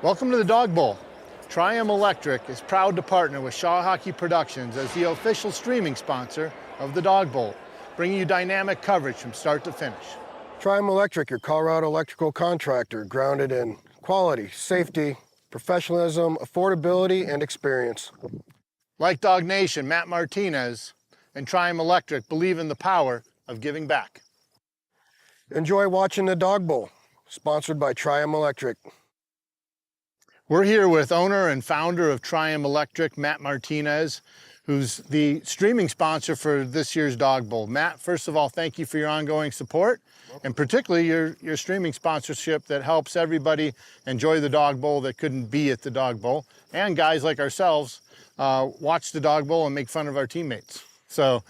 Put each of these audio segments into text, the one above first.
Welcome to the Dog Bowl. XII Electric is proud to partner with Shaw Hockey Productions as the official streaming sponsor of the Dog Bowl, bringing you dynamic coverage from start to finish. XII Electric, your Colorado electrical contractor, grounded in quality, safety, professionalism, affordability, and experience. Like Dog Nation, Matt Martinez and XII Electric believe in the power of giving back. Enjoy watching the Dog Bowl, sponsored by XII Electric. We're here with owner and founder of XII Electric, Matt Martinez, who's the streaming sponsor for this year's Dog Bowl. Matt, first of all, thank you for your ongoing support, and particularly your streaming sponsorship that helps everybody enjoy the Dog Bowl that couldn't be at the Dog Bowl, and guys like ourselves watch the Dog Bowl and make fun of our teammates. So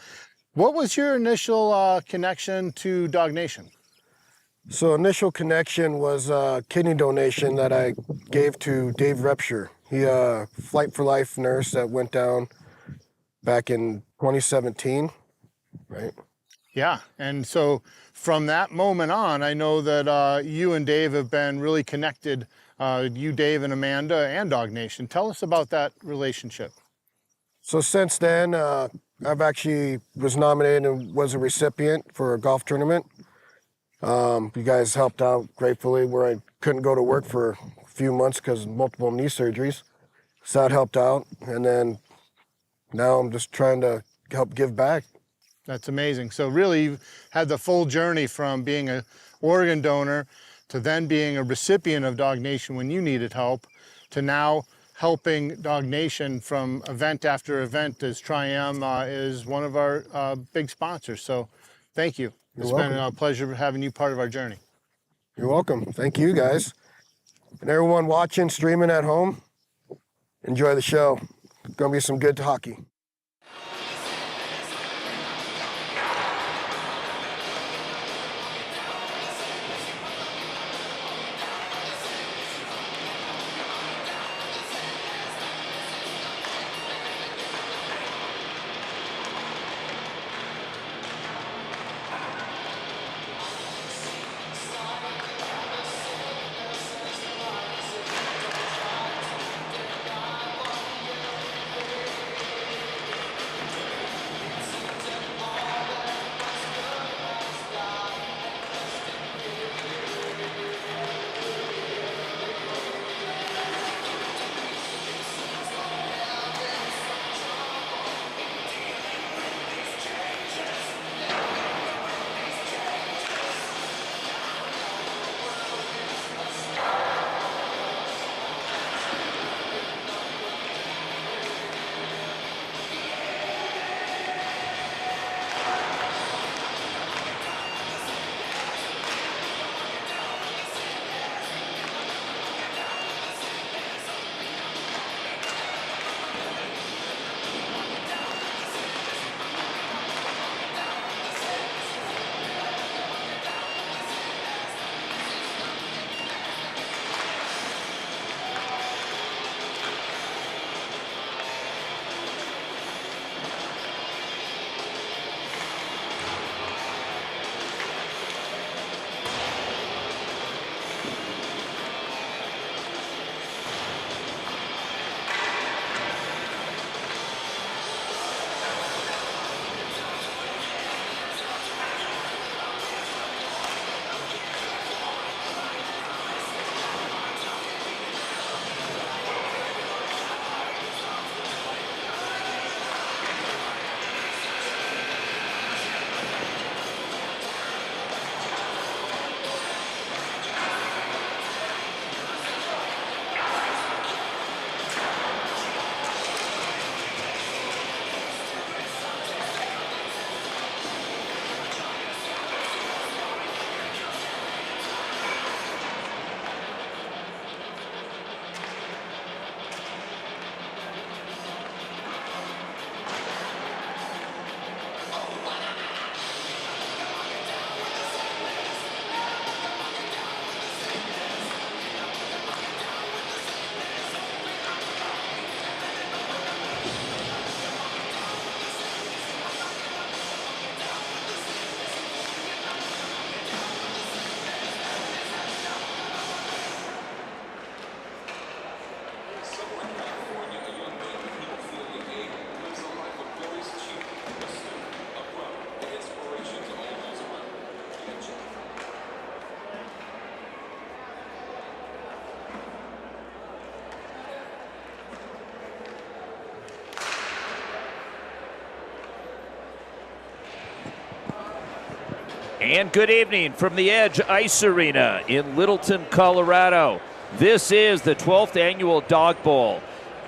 what was your initial connection to Dog Nation? So initial connection was a kidney donation that I gave to Dave Repsher. He Flight for Life nurse that went down back in 2017, right? Yeah, and so from that moment on, I know that you and Dave have been really connected, you, Dave, and Amanda, and Dog Nation. Tell us about that relationship. So since then, I've actually was nominated and was a recipient for a golf tournament. You guys helped out gratefully where I couldn't go to work for a few months because of multiple knee surgeries. So that helped out. And then now I'm just trying to help give back. That's amazing. So really you've had the full journey from being an organ donor to then being a recipient of Dog Nation when you needed help to now helping Dog Nation from event after event as XII is one of our big sponsors. So thank you. It's been a pleasure having you part of our journey. You're welcome. Thank you, guys. And everyone watching, streaming at home, enjoy the show. It's going to be some good hockey. And good evening from the Edge Ice Arena in Littleton, Colorado. This is the 12th annual Dawg Bowl,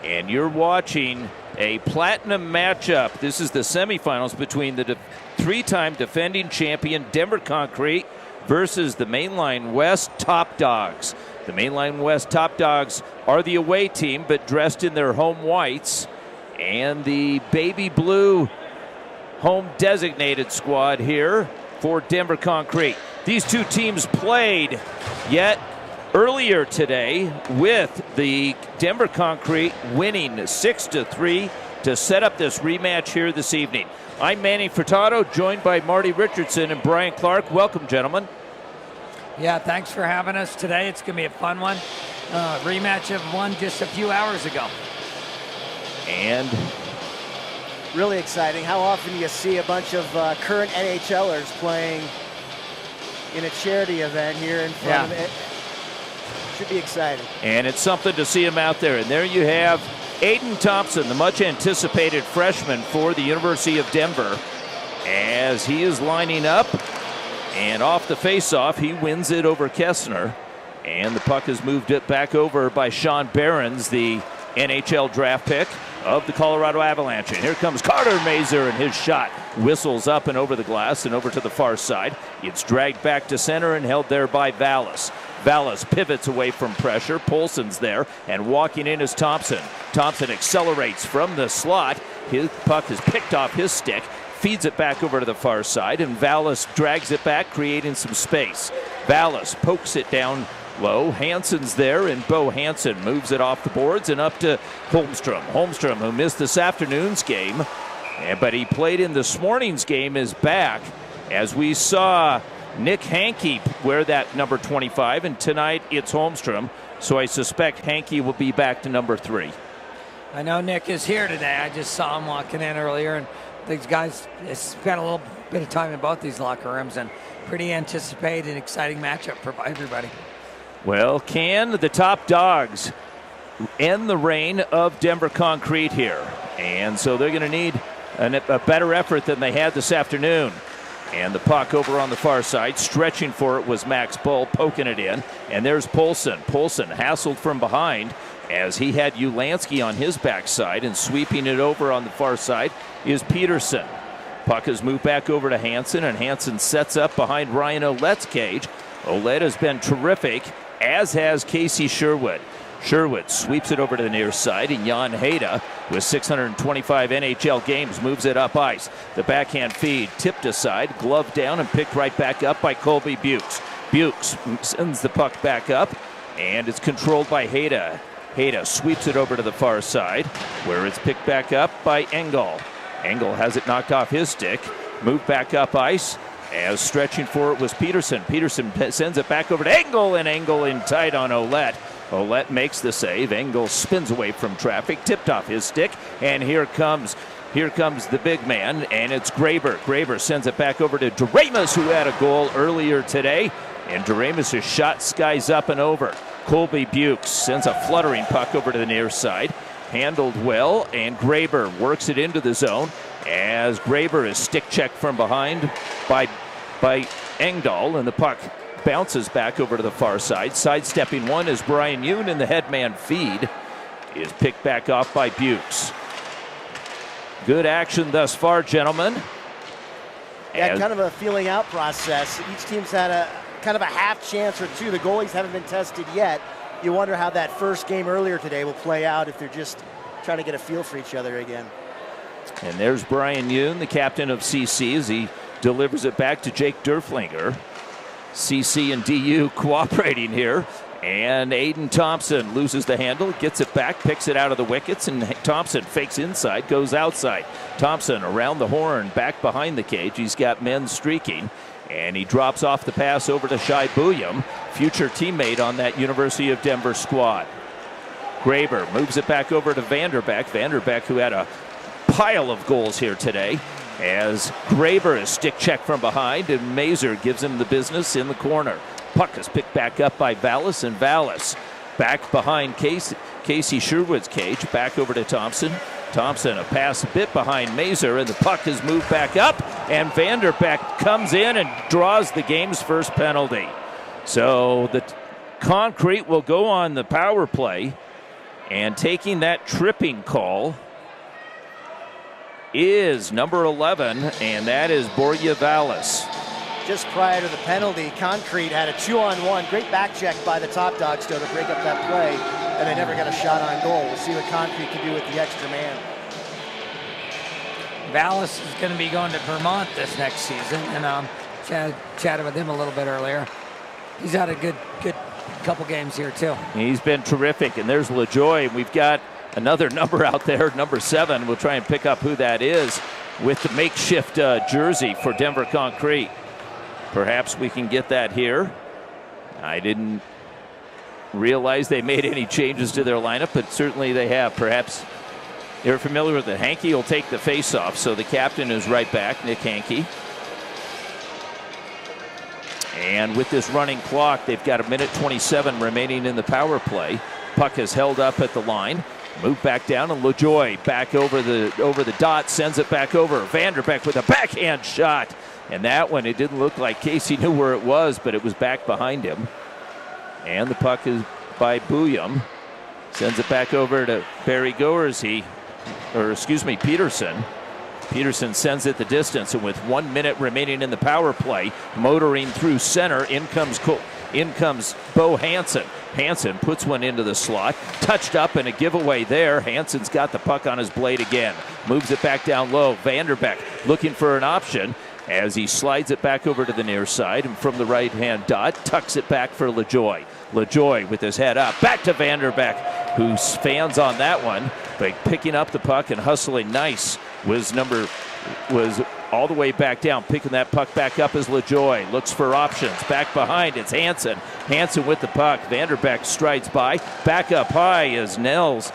and you're watching a platinum matchup. This is the semifinals between the three-time defending champion Denver Concrete versus the Mainline West Top Dogs. The Mainline West Top Dogs are the away team, but dressed in their home whites, and the baby blue home designated squad here for Denver Concrete. These two teams played yet earlier today, with the Denver Concrete winning 6-3 to set up this rematch here this evening. I'm Manny Furtado, joined by Marty Richardson and Brian Clark. Welcome, gentlemen. Yeah, thanks for having us today. It's going to be a fun one. Rematch of one just a few hours ago. And really exciting. How often do you see a bunch of current NHLers playing in a charity event here in front of it? Should be exciting. And it's something to see him out there. And there you have Aiden Thompson, the much anticipated freshman for the University of Denver, as he is lining up. And off the faceoff, he wins it over Kessner. And the puck is moved it back over by Sean Behrens, the NHL draft pick of the Colorado Avalanche. And here comes Carter Mazur, and his shot whistles up and over the glass and over to the far side. It's dragged back to center and held there by Vallis. Vallis pivots away from pressure. Poulsen's there, and walking in is Thompson. Thompson accelerates from the slot. His puck is picked off his stick, feeds it back over to the far side, and Vallis drags it back, creating some space. Vallis pokes it down low. Hansen's there, and Bo Hansen moves it off the boards and up to Holmstrom. Holmstrom, who missed this afternoon's game, but he played in this morning's game, is back, as we saw Nick Hankey wear that number 25, and tonight it's Holmstrom, so I suspect Hankey will be back to number 3. I know Nick is here today. I just saw him walking in earlier, and these guys spent a little bit of time in both these locker rooms, and pretty anticipated and exciting matchup for everybody. Well, can the Top Dogs end the reign of Denver Concrete here? And so they're going to need a better effort than they had this afternoon. And the puck over on the far side, stretching for it was Max Bull, poking it in. And there's Poulsen. Poulsen hassled from behind as he had Ulansky on his backside, and sweeping it over on the far side is Peterson. Puck is moved back over to Hansen, and Hansen sets up behind Ryan Ouellette's cage. Ouellette has been terrific, as has Casey Sherwood. Sherwood sweeps it over to the near side, and Jan Hayda, with 625 NHL games, moves it up ice. The backhand feed tipped aside, gloved down, and picked right back up by Colby Bukes. Bukes sends the puck back up, and it's controlled by Hayda. Hayda sweeps it over to the far side, where it's picked back up by Engel. Engel has it knocked off his stick, moved back up ice, as stretching for it was Peterson. Peterson sends it back over to Engel, and Engel in tight on Ouellette. Ouellette makes the save. Engel spins away from traffic, tipped off his stick, and here comes the big man, and it's Graber. Graber sends it back over to Doremus, who had a goal earlier today, and Doremus' shot skies up and over. Colby Bukes sends a fluttering puck over to the near side, handled well, and Graber works it into the zone, as Graber is stick checked from behind by Engdahl, and the puck bounces back over to the far side. Sidestepping one is Brian Yoon, and the headman feed is picked back off by Bukes. Good action thus far, gentlemen. Yeah, kind of a feeling out process. Each team's had a kind of a half chance or two. The goalies haven't been tested yet. You wonder how that first game earlier today will play out if they're just trying to get a feel for each other again. And there's Brian Yoon, the captain of CC, as he delivers it back to Jake Derflinger. CC and DU cooperating here. And Aiden Thompson loses the handle, gets it back, picks it out of the wickets, and Thompson fakes inside, goes outside. Thompson around the horn, back behind the cage. He's got men streaking, and he drops off the pass over to Shai Bouillum, future teammate on that University of Denver squad. Graber moves it back over to Vanderbeck. Vanderbeck, who had a pile of goals here today, as Graber is stick check from behind, and Mazur gives him the business in the corner. Puck is picked back up by Vallis, and Vallis back behind Casey Sherwood's cage, back over to Thompson. Thompson, a pass a bit behind Mazur, and the puck is moved back up, and Vanderbeck comes in and draws the game's first penalty. So the Concrete will go on the power play, and taking that tripping call is number 11, and that is Borja Vallis. Just prior to the penalty, Concrete had a 2-on-1. Great back check by the Top Dogs, though, to break up that play, and they never got a shot on goal. We'll see what Concrete can do with the extra man. Vallis is going to be going to Vermont this next season, and chatted with him a little bit earlier. He's had a good couple games here, too. He's been terrific, and there's LaJoy. We've got another number out there, number 7. We'll try and pick up who that is with the makeshift jersey for Denver Concrete. Perhaps we can get that here. I didn't realize they made any changes to their lineup, but certainly they have. Perhaps they're familiar with it. Hankey will take the face-off, so the captain is right back, Nick Hankey. And with this running clock, they've got 1:27 remaining in the power play. Puck is held up at the line. Move back down, and LaJoy back over the dot, sends it back over. Vanderbeck with a backhand shot. And that one, it didn't look like Casey knew where it was, but it was back behind him. And the puck is by Bouillon. Sends it back over to Barry Goers. Peterson. Peterson sends it the distance, and with 1 minute remaining in the power play, motoring through center, in comes Bo Hansen. Hansen puts one into the slot, touched up, and a giveaway there. Hansen's got the puck on his blade again. Moves it back down low. Vanderbeck looking for an option as he slides it back over to the near side, and from the right-hand dot, tucks it back for LaJoy. LaJoy with his head up, back to Vanderbeck, who fans on that one, but picking up the puck and hustling nice was all the way back down. Picking that puck back up is LaJoy. Looks for options. Back behind, it's Hansen. Hansen with the puck. Vanderbeck strides by. Back up high is Nels.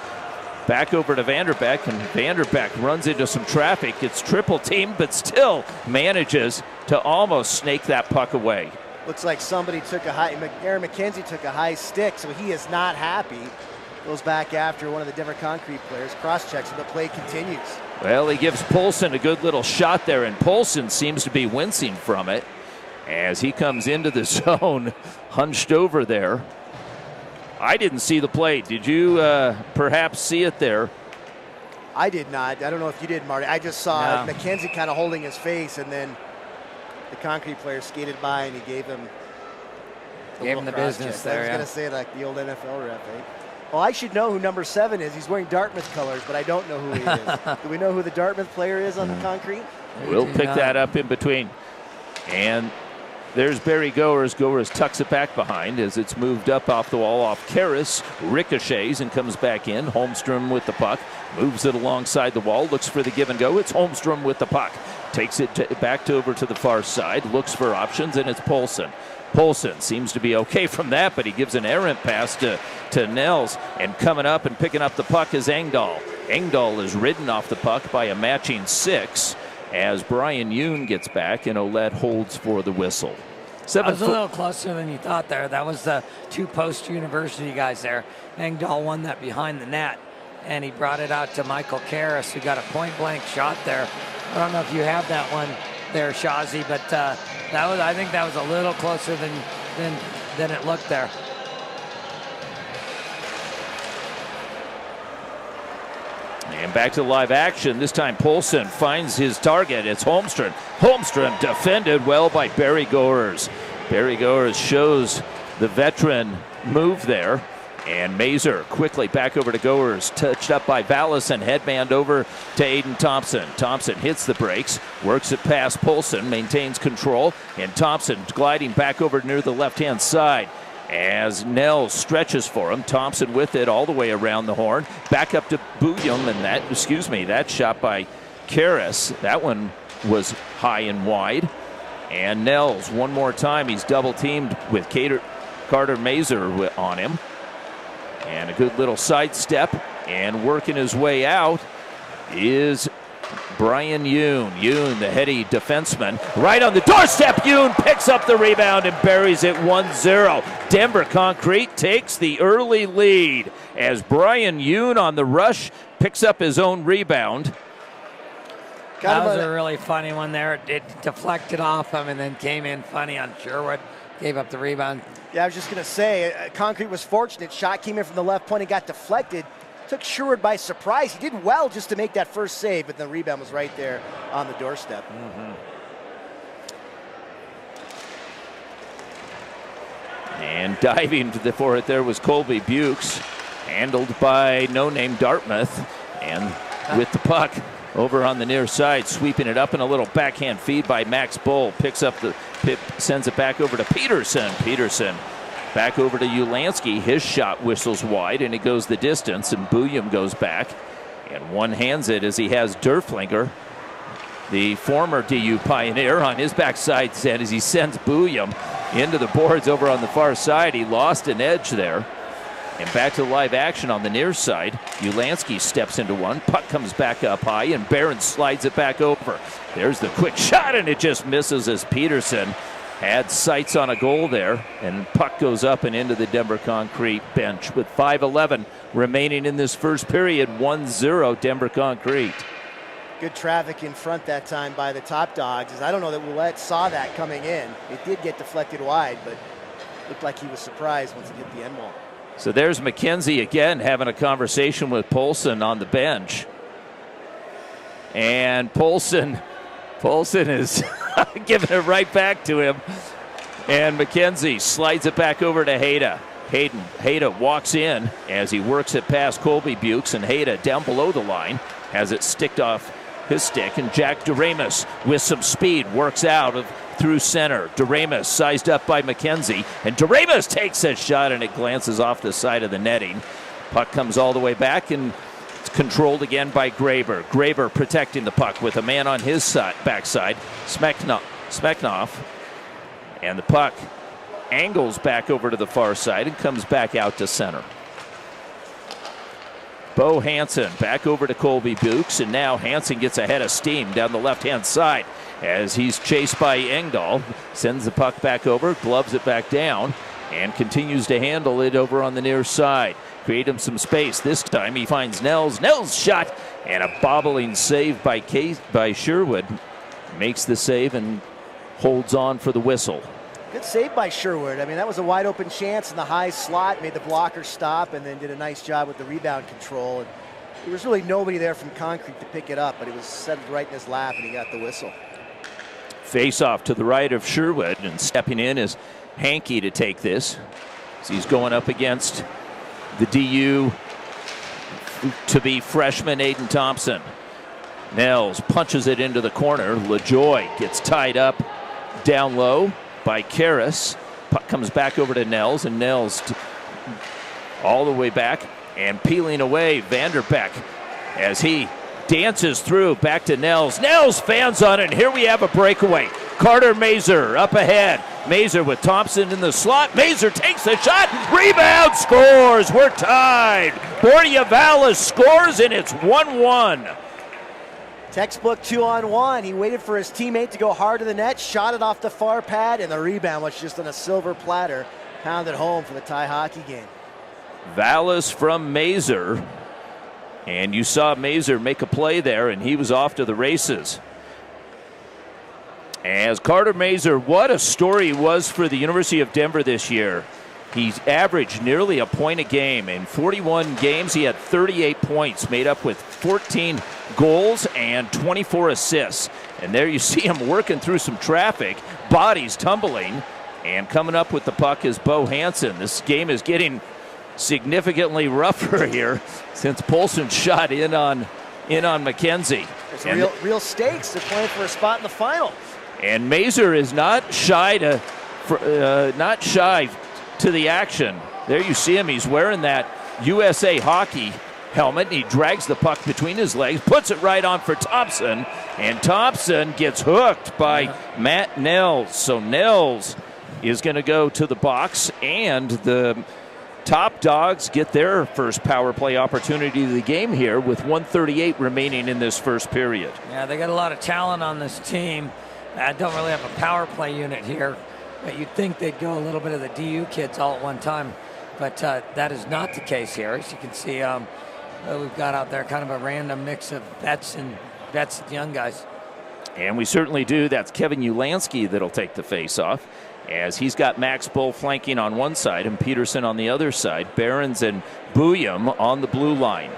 Back over to Vanderbeck, and Vanderbeck runs into some traffic. It's triple team, but still manages to almost snake that puck away. Looks like somebody took Aaron McKenzie took a high stick, so he is not happy. Goes back after one of the Denver Concrete players. Cross-checks, and the play continues. Well, he gives Poulsen a good little shot there, and Poulsen seems to be wincing from it as he comes into the zone, hunched over there. I didn't see the play. Did you perhaps see it there? I did not. I don't know if you did, Marty. I just saw McKenzie kind of holding his face, and then the Concrete player skated by, and he gave him the business there. I was going to say, like the old NFL ref, eh? Well, I should know who number 7 is. He's wearing Dartmouth colors, but I don't know who he is. Do we know who the Dartmouth player is on the Concrete? We'll pick that up in between. And there's Barry Goers. Goers tucks it back behind as it's moved up off the wall off Karras. Ricochets and comes back in. Holmstrom with the puck. Moves it alongside the wall. Looks for the give and go. It's Holmstrom with the puck. Takes it back over to the far side. Looks for options, and it's Poulsen. Poulsen seems to be okay from that, but he gives an errant pass to Nels, and coming up and picking up the puck is Engdahl. Engdahl is ridden off the puck by a matching 6 as Brian Yoon gets back, and Ouellette holds for the whistle. That was a little closer than you thought there. That was the 2 post-university guys there. Engdahl won that behind the net, and he brought it out to Michael Karras, who got a point-blank shot there. I don't know if you have that one there, Shazi, but I think that was a little closer than it looked there. And back to live action. This time Poulsen finds his target. It's Holmstrom. Holmstrom defended well by Barry Goers. Barry Goers shows the veteran move there. And Mazur quickly back over to Goers, touched up by Vallis and headband over to Aiden Thompson. Thompson hits the brakes, works it past Poulsen, maintains control, and Thompson gliding back over near the left-hand side as Nels stretches for him. Thompson with it all the way around the horn, back up to Bouillon, and that shot by Karras. That one was high and wide. And Nels, one more time, he's double-teamed with Carter Mazur on him. And a good little sidestep, and working his way out is Brian Yoon. Yoon, the heady defenseman, right on the doorstep. Yoon picks up the rebound and buries it 1-0. Denver Concrete takes the early lead as Brian Yoon on the rush picks up his own rebound. That was a really funny one there. It deflected off him and then came in funny on Sherwood. Gave up the rebound. Yeah, I was just going to say, Concrete was fortunate. Shot came in from the left point and got deflected. Took Sherwood by surprise. He did well just to make that first save, but the rebound was right there on the doorstep. And diving for it there was Colby Bukes, handled by no-name Dartmouth, and with the puck over on the near side, sweeping it up in a little backhand feed by Max Bull. Sends it back over to Peterson. Peterson back over to Ulansky. His shot whistles wide, and it goes the distance, and Bouillon goes back. And one-hands it as he has Derflinger, the former DU Pioneer, on his backside, and as he sends Bouillon into the boards over on the far side. He lost an edge there. And back to the live action on the near side. Ulansky steps into one. Puck comes back up high, and Barron slides it back over. There's the quick shot, and it just misses as Peterson had sights on a goal there. And puck goes up and into the Denver Concrete bench with 5:11 remaining in this first period. 1-0 Denver Concrete. Good traffic in front that time by the top dogs. I don't know that Ouellette saw that coming in. It did get deflected wide, but looked like he was surprised once it hit the end wall. So there's McKenzie again having a conversation with Poulsen on the bench. And Poulsen is giving it right back to him. And McKenzie slides it back over to Hayda walks in as he works it past Colby Bukes, and Hayda down below the line has it sticked off his stick, and Jack Doremus with some speed works out through center. Doremus sized up by McKenzie, and Doremus takes a shot, and it glances off the side of the netting. Puck comes all the way back, and it's controlled again by Graber. Graber protecting the puck with a man on his backside, Smeknov, and the puck angles back over to the far side and comes back out to center. Bo Hansen back over to Colby Bukes, and now Hansen gets ahead of steam down the left-hand side as he's chased by Engdahl. Sends the puck back over, gloves it back down, and continues to handle it over on the near side. Create him some space. This time he finds Nels. Nels' shot, and a bobbling save by Sherwood. Makes the save and holds on for the whistle. Good save by Sherwood. I mean, that was a wide open chance in the high slot, made the blocker stop, and then did a nice job with the rebound control. And there was really nobody there from Concrete to pick it up, but it was set right in his lap, and he got the whistle. Face off to the right of Sherwood, and stepping in is Hankey to take this. So he's going up against the DU to be freshman Aiden Thompson. Nels punches it into the corner. LaJoy gets tied up down low by Karras. Puck comes back over to Nels, and Nels all the way back and peeling away Vanderbeck as he dances through back to Nels. Nels fans on it, and here we have a breakaway. Carter Mazur up ahead. Mazur with Thompson in the slot. Mazur takes a shot. Rebound, scores. We're tied. Bordia Vallis scores, and it's 1-1. Textbook 2-on-1. He waited for his teammate to go hard to the net, shot it off the far pad, and the rebound was just on a silver platter, pounded home for the tie hockey game. Vallis from Mazur, and you saw Mazur make a play there, and he was off to the races. As Carter Mazur, what a story he was for the University of Denver this year. He's averaged nearly a point a game. In 41 games, he had 38 points, made up with 14 goals and 24 assists. And there you see him working through some traffic, bodies tumbling, and coming up with the puck is Bo Hansen. This game is getting significantly rougher here since Poulsen shot in on McKenzie. There's real stakes. They're playing for a spot in the final. And Mazur is not shy to the action. There you see him. He's wearing that USA Hockey helmet, and he drags the puck between his legs, puts it right on for Thompson, and Thompson gets hooked by Matt Nels. So Nels is going to go to the box, and the Top Dogs get their first power play opportunity of the game here with 1:38 remaining in this first period. Yeah, they got a lot of talent on this team. I don't really have a power play unit here, but you'd think they'd go a little bit of the DU kids all at one time, but that is not the case here. As you can see, we've got out there kind of a random mix of vets and young guys. And we certainly do. That's Kevin Ulansky that'll take the face-off, as he's got Max Bull flanking on one side and Peterson on the other side. Behrens and Booyam on the blue line.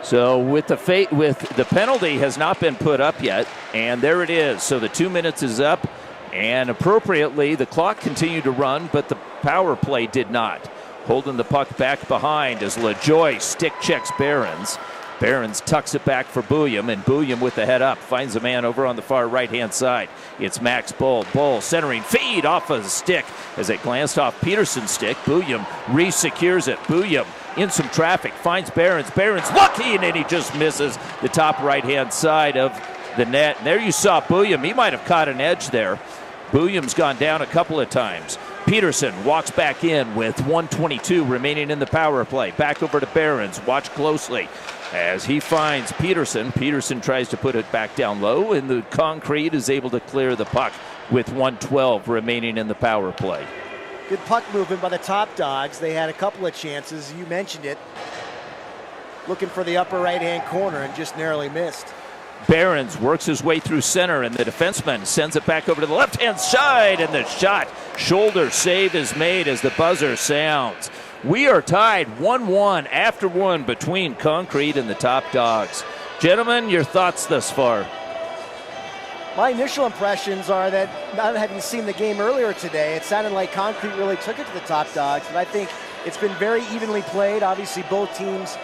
So with the penalty has not been put up yet, and there it is. So the 2 minutes is up, and appropriately the clock continued to run, but the power play did not. Holding the puck back behind as LaJoy stick checks Behrens. Behrens tucks it back for Booyam, and Booyam with the head up finds a man over on the far right-hand side. It's Max Bull. Bull centering feed off of the stick as it glanced off Peterson's stick. Booyam re-secures it. Booyam in some traffic, finds Behrens. Behrens looking, and he just misses the top right-hand side of the net. And there you saw Booyam. He might have caught an edge there. Booyam's gone down a couple of times. Peterson walks back in with 1:22 remaining in the power play. Back over to Behrens. Watch closely as he finds Peterson. Peterson tries to put it back down low, and the concrete is able to clear the puck with 1:12 remaining in the power play. Good puck movement by the Top Dogs. They had a couple of chances. You mentioned it. Looking for the upper right-hand corner and just narrowly missed. Behrens works his way through center, and the defenseman sends it back over to the left-hand side, and the shot shoulder save is made as the buzzer sounds. We are tied 1-1 after one between Concrete and the Top Dogs. Gentlemen, your thoughts thus far? My initial impressions are that, not having seen the game earlier today, it sounded like Concrete really took it to the Top Dogs, but I think it's been very evenly played. Obviously, both teams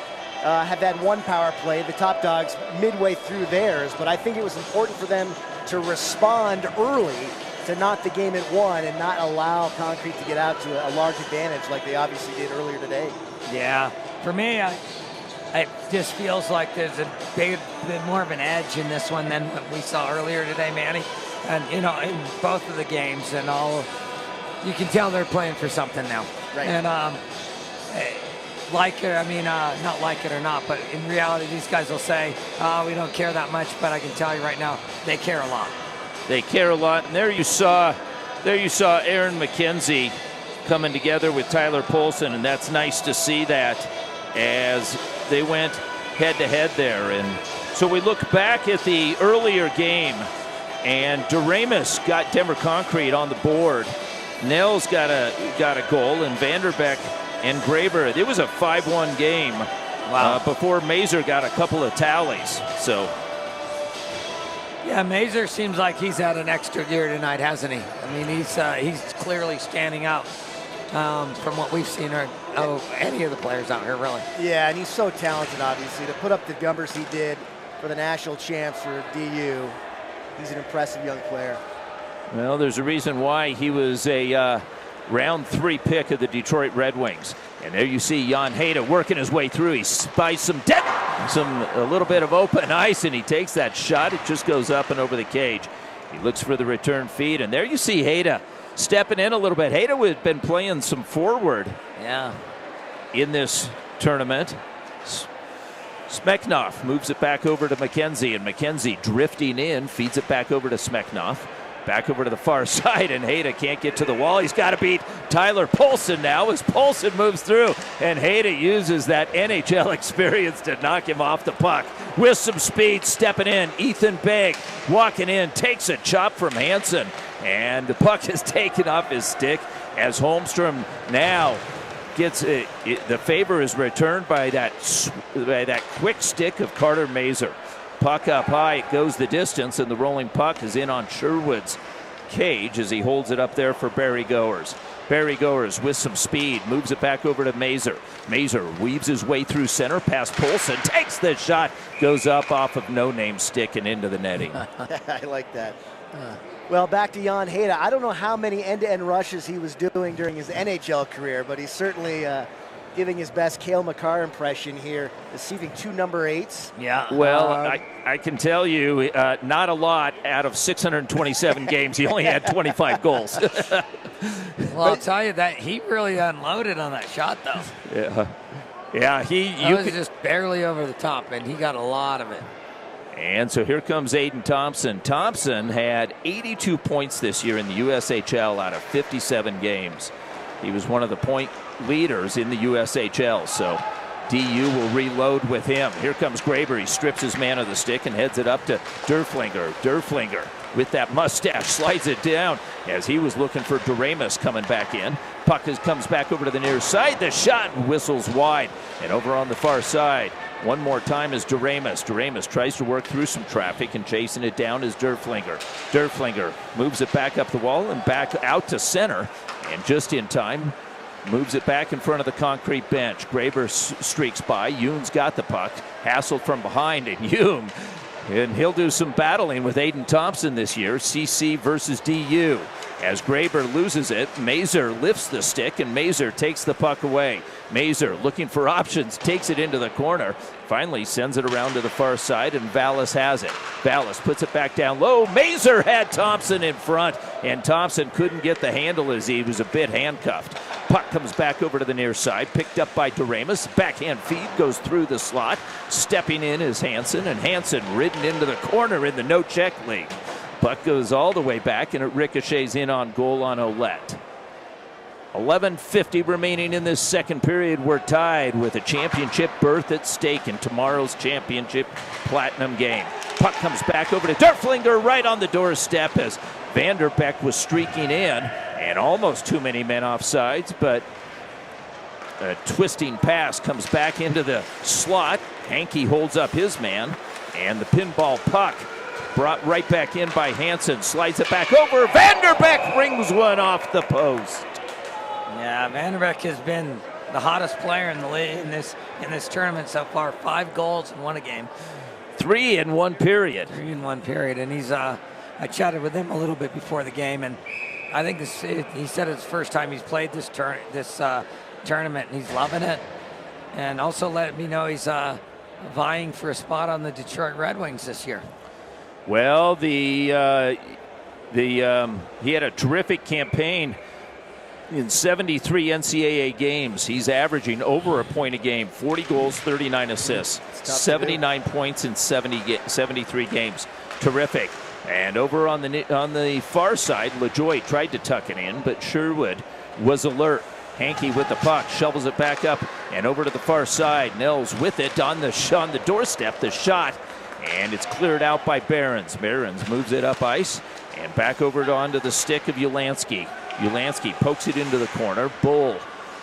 have had one power play, the Top Dogs midway through theirs, but I think it was important for them to respond early to knock the game at one and not allow Concrete to get out to a large advantage like they obviously did earlier today. Yeah, for me, it just feels like there's a bit more of an edge in this one than what we saw earlier today, Manny. And, you know, in both of the games and all, you can tell they're playing for something now. Right. And like it, I mean, not like it or not, but in reality, these guys will say, we don't care that much, but I can tell you right now, they care a lot. They care a lot, and there you saw Aaron McKenzie coming together with Tyler Polson, and that's nice to see that as they went head-to-head there. And so we look back at the earlier game, and Doremus got Denver Concrete on the board. Nels got a goal, and Vanderbeck and Graber. It was a 5-1 game. Wow. Before Mazur got a couple of tallies. So. Yeah, Mazur seems like he's had an extra gear tonight, hasn't he? I mean, he's clearly standing out from what we've seen, or any of the players out here, really. Yeah, and he's so talented, obviously. To put up the numbers he did for the national champs for DU, he's an impressive young player. Well, there's a reason why he was a round 3 pick of the Detroit Red Wings. And there you see Jan Hayda working his way through. He spies a little bit of open ice, and he takes that shot. It just goes up and over the cage. He looks for the return feed, and there you see Hayda stepping in a little bit. Hayda had been playing some forward in this tournament. Smeknov moves it back over to McKenzie, and McKenzie drifting in, feeds it back over to Smeknov. Back over to the far side, and Hayda can't get to the wall. He's got to beat Tyler Polson now as Polson moves through, and Hayda uses that NHL experience to knock him off the puck. With some speed, stepping in, Ethan Begg walking in, takes a chop from Hansen, and the puck is taken off his stick as Holmstrom now gets it. The favor is returned by that quick stick of Carter Mazur. Puck up high, it goes the distance, and the rolling puck is in on Sherwood's cage as he holds it up there for Barry Goers. Barry Goers with some speed, moves it back over to Mazur. Mazur weaves his way through center, past Polson, takes the shot, goes up off of no-name stick and into the netting. I like that. Well, back to Jan Hayda. I don't know how many end-to-end rushes he was doing during his NHL career, but he's certainly giving his best Cale Makar impression here, receiving 2 number 8s. Yeah. Well, I can tell you, not a lot out of 627 games. He only had 25 goals. Well, I'll tell you that he really unloaded on that shot, though. Yeah. Yeah, It was just barely over the top, and he got a lot of it. And so here comes Aiden Thompson. Thompson had 82 points this year in the USHL out of 57 games. He was one of the point leaders in the USHL, so DU will reload with him. Here comes Graber. He strips his man of the stick and heads it up to Derflinger. Derflinger with that mustache slides it down as he was looking for Doremus coming back in. Puck comes back over to the near side. The shot whistles wide. And over on the far side, one more time is Doremus. Doremus tries to work through some traffic, and chasing it down is Derflinger. Derflinger moves it back up the wall and back out to center. And just in time, moves it back in front of the concrete bench. Graber streaks by. Yoon's got the puck. Hassled from behind, and Yoon. And he'll do some battling with Aiden Thompson this year. CC versus DU. As Graber loses it, Mazur lifts the stick, and Mazur takes the puck away. Mazur looking for options, takes it into the corner. Finally sends it around to the far side, and Vallis has it. Vallis puts it back down low. Mazur had Thompson in front, and Thompson couldn't get the handle as he was a bit handcuffed. Puck comes back over to the near side, picked up by Doremus. Backhand feed goes through the slot. Stepping in is Hansen, and Hansen ridden into the corner in the no-check league. Puck goes all the way back, and it ricochets in on goal on Ouellette. 11:50 remaining in this second period. We're tied with a championship berth at stake in tomorrow's championship platinum game. Puck comes back over to Derflinger right on the doorstep as Vanderbeck was streaking in, and almost too many men off sides, but a twisting pass comes back into the slot. Hankey holds up his man, and the pinball puck brought right back in by Hansen. Slides it back over. Vanderbeck rings one off the post. Yeah, Vanderbeck has been the hottest player in the league in this tournament so far. 5 goals and 1 a game. 3 in 1 period. 3 in 1 period, and he's. I chatted with him a little bit before the game, and I think he said it's the first time he's played this tournament, and he's loving it. And also let me know he's vying for a spot on the Detroit Red Wings this year. Well, he had a terrific campaign in 73 NCAA games. He's averaging over a point a game, 40 goals, 39 assists, 79 points in 73 games. Terrific. And over on the far side, LaJoie tried to tuck it in, but Sherwood was alert. Hankey with the puck, shovels it back up and over to the far side. Nels with it on the doorstep, the shot, and it's cleared out by Behrens. Behrens moves it up ice and back over onto the stick of Ulansky. Ulansky pokes it into the corner. Bull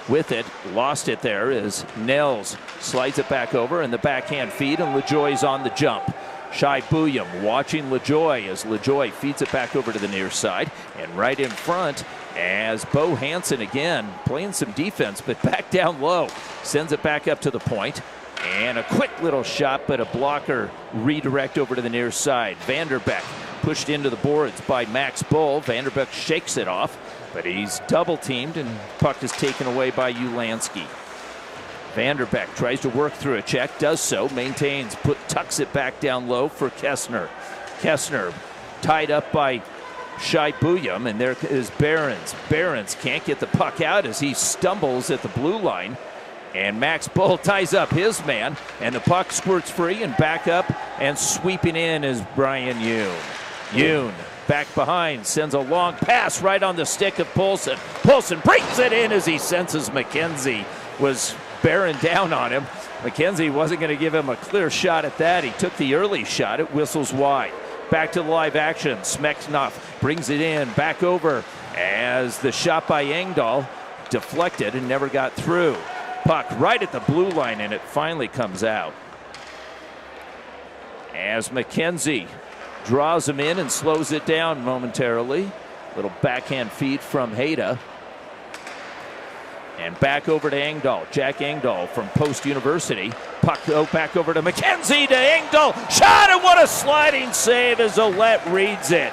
with it, lost it there as Nels slides it back over, and the backhand feed, and LaJoie's on the jump. Shai Bouillon watching LaJoie as LaJoie feeds it back over to the near side, and right in front as Bo Hansen again playing some defense, but back down low, sends it back up to the point, and a quick little shot, but a blocker redirect over to the near side. Vanderbeck pushed into the boards by Max Bull. Vanderbeck shakes it off, but he's double teamed, and puck is taken away by Ulansky. Vanderbeck tries to work through a check, does so, maintains, tucks it back down low for Kessner. Kessner tied up by Shai Bouillon, and there is Behrens. Behrens can't get the puck out as he stumbles at the blue line, and Max Bull ties up his man, and the puck squirts free and back up, and sweeping in is Brian Yoon. Yoon back behind, sends a long pass right on the stick of Poulsen. Poulsen brings it in as he senses McKenzie was bearing down on him. McKenzie wasn't going to give him a clear shot at that. He took the early shot. It whistles wide. Back to the live action. Smeknov brings it in, back over as the shot by Engdahl deflected and never got through. Puck right at the blue line, and it finally comes out. As McKenzie draws him in and slows it down momentarily. Little backhand feed from Hayda. And back over to Engdahl. Jack Engdahl from Post University. Puck back over to McKenzie to Engdahl. Shot, and what a sliding save as Ouellette reads it.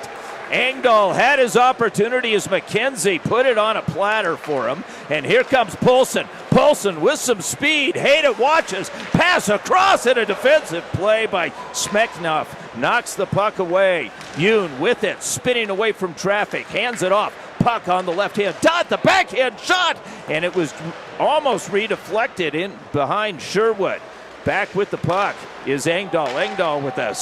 Engdahl had his opportunity as McKenzie put it on a platter for him. And here comes Poulsen. Poulsen with some speed. Hayda watches. Pass across, and a defensive play by Smeknov knocks the puck away. Yoon with it, spinning away from traffic. Hands it off. puck on the left-hand dot, the backhand shot, and it was almost redeflected in behind Sherwood. Back with the puck is Engdahl. Engdahl with a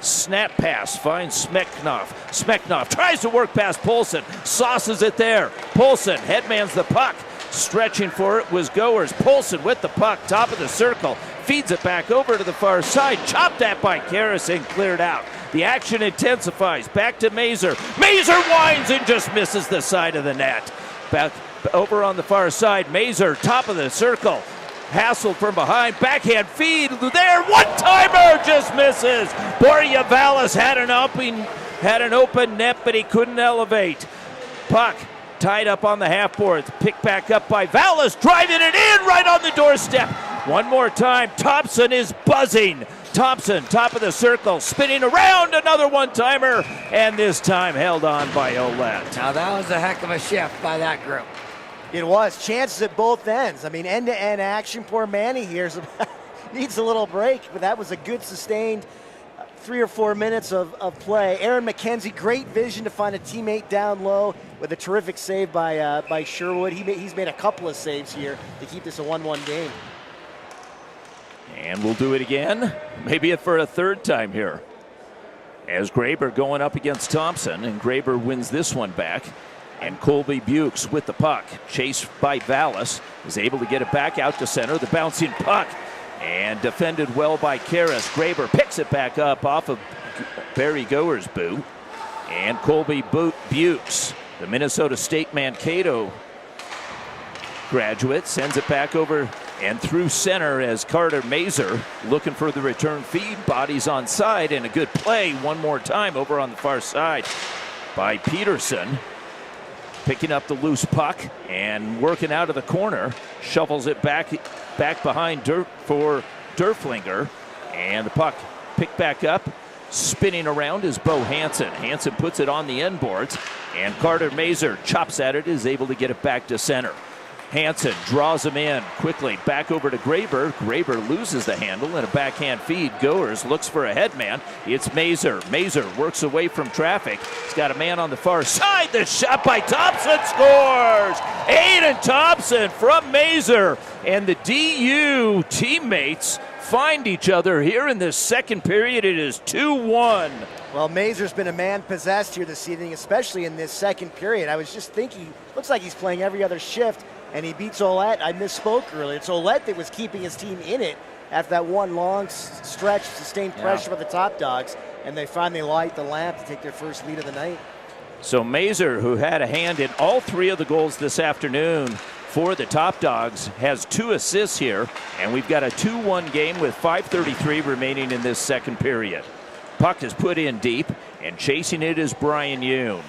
snap pass finds Smeknov. Smeknov tries to work past Poulsen, sauces it there. Poulsen headmans the puck. Stretching for it was Goers. Poulsen with the puck, top of the circle, feeds it back over to the far side. Chopped at by Karras and cleared out. The action intensifies. Back to Mazur. Mazur winds and just misses the side of the net. Back over on the far side. Mazur, top of the circle. Hassled from behind. Backhand feed there. One-timer just misses. Boryavalis had an open net, but he couldn't elevate. Puck tied up on the half boards. Picked back up by Vallis. Driving it in right on the doorstep. One more time. Thompson is buzzing. Thompson, top of the circle, spinning around, another one-timer, and this time held on by Ouellette. Now that was a heck of a shift by that group. It was. Chances at both ends. I mean, end-to-end action. Poor Manny here needs a little break, but that was a good sustained 3 or 4 minutes of play. Aaron McKenzie, great vision to find a teammate down low with a terrific save by Sherwood. He's made a couple of saves here to keep this a 1-1 game. And we'll do it again, maybe for a third time here. As Graber going up against Thompson, and Graber wins this one back. And Colby Bukes with the puck, chased by Vallis, is able to get it back out to center. The bouncing puck, and defended well by Karras. Graber picks it back up off of Barry Goer's boot. And Colby Bukes, the Minnesota State Mankato graduate, sends it back over and through center as Carter Mazur looking for the return feed. Bodies on side, and a good play one more time over on the far side by Peterson. Picking up the loose puck and working out of the corner. Shovels it back behind for Derflinger. And the puck picked back up. Spinning around is Bo Hansen. Hansen puts it on the end boards. And Carter Mazur chops at it, is able to get it back to center. Hansen draws him in quickly back over to Graber. Graber loses the handle and a backhand feed. Goers looks for a headman. It's Mazur. Mazur works away from traffic. He's got a man on the far side. The shot by Thompson scores. Aiden Thompson from Mazur. And the DU teammates find each other here in this second period. It is 2-1. Well, Mazur's been a man possessed here this evening, especially in this second period. I was just thinking, looks like he's playing every other shift. And he beats Ouellette. I misspoke earlier. It's Ouellette that was keeping his team in it after that one long stretch, sustained pressure for the Top Dogs, and they finally light the lamp to take their first lead of the night. So Mazur, who had a hand in all 3 of the goals this afternoon for the Top Dogs, has 2 assists here, and we've got a 2-1 game with 5:33 remaining in this second period. Puck is put in deep, and chasing it is Brian Yoon.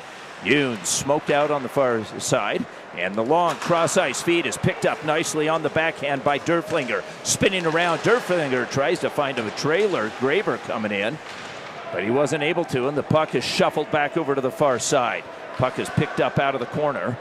Yoon smoked out on the far side. And the long cross-ice feed is picked up nicely on the backhand by Derflinger. Spinning around, Derflinger tries to find a trailer. Graber coming in, but he wasn't able to, and the puck is shuffled back over to the far side. Puck is picked up out of the corner,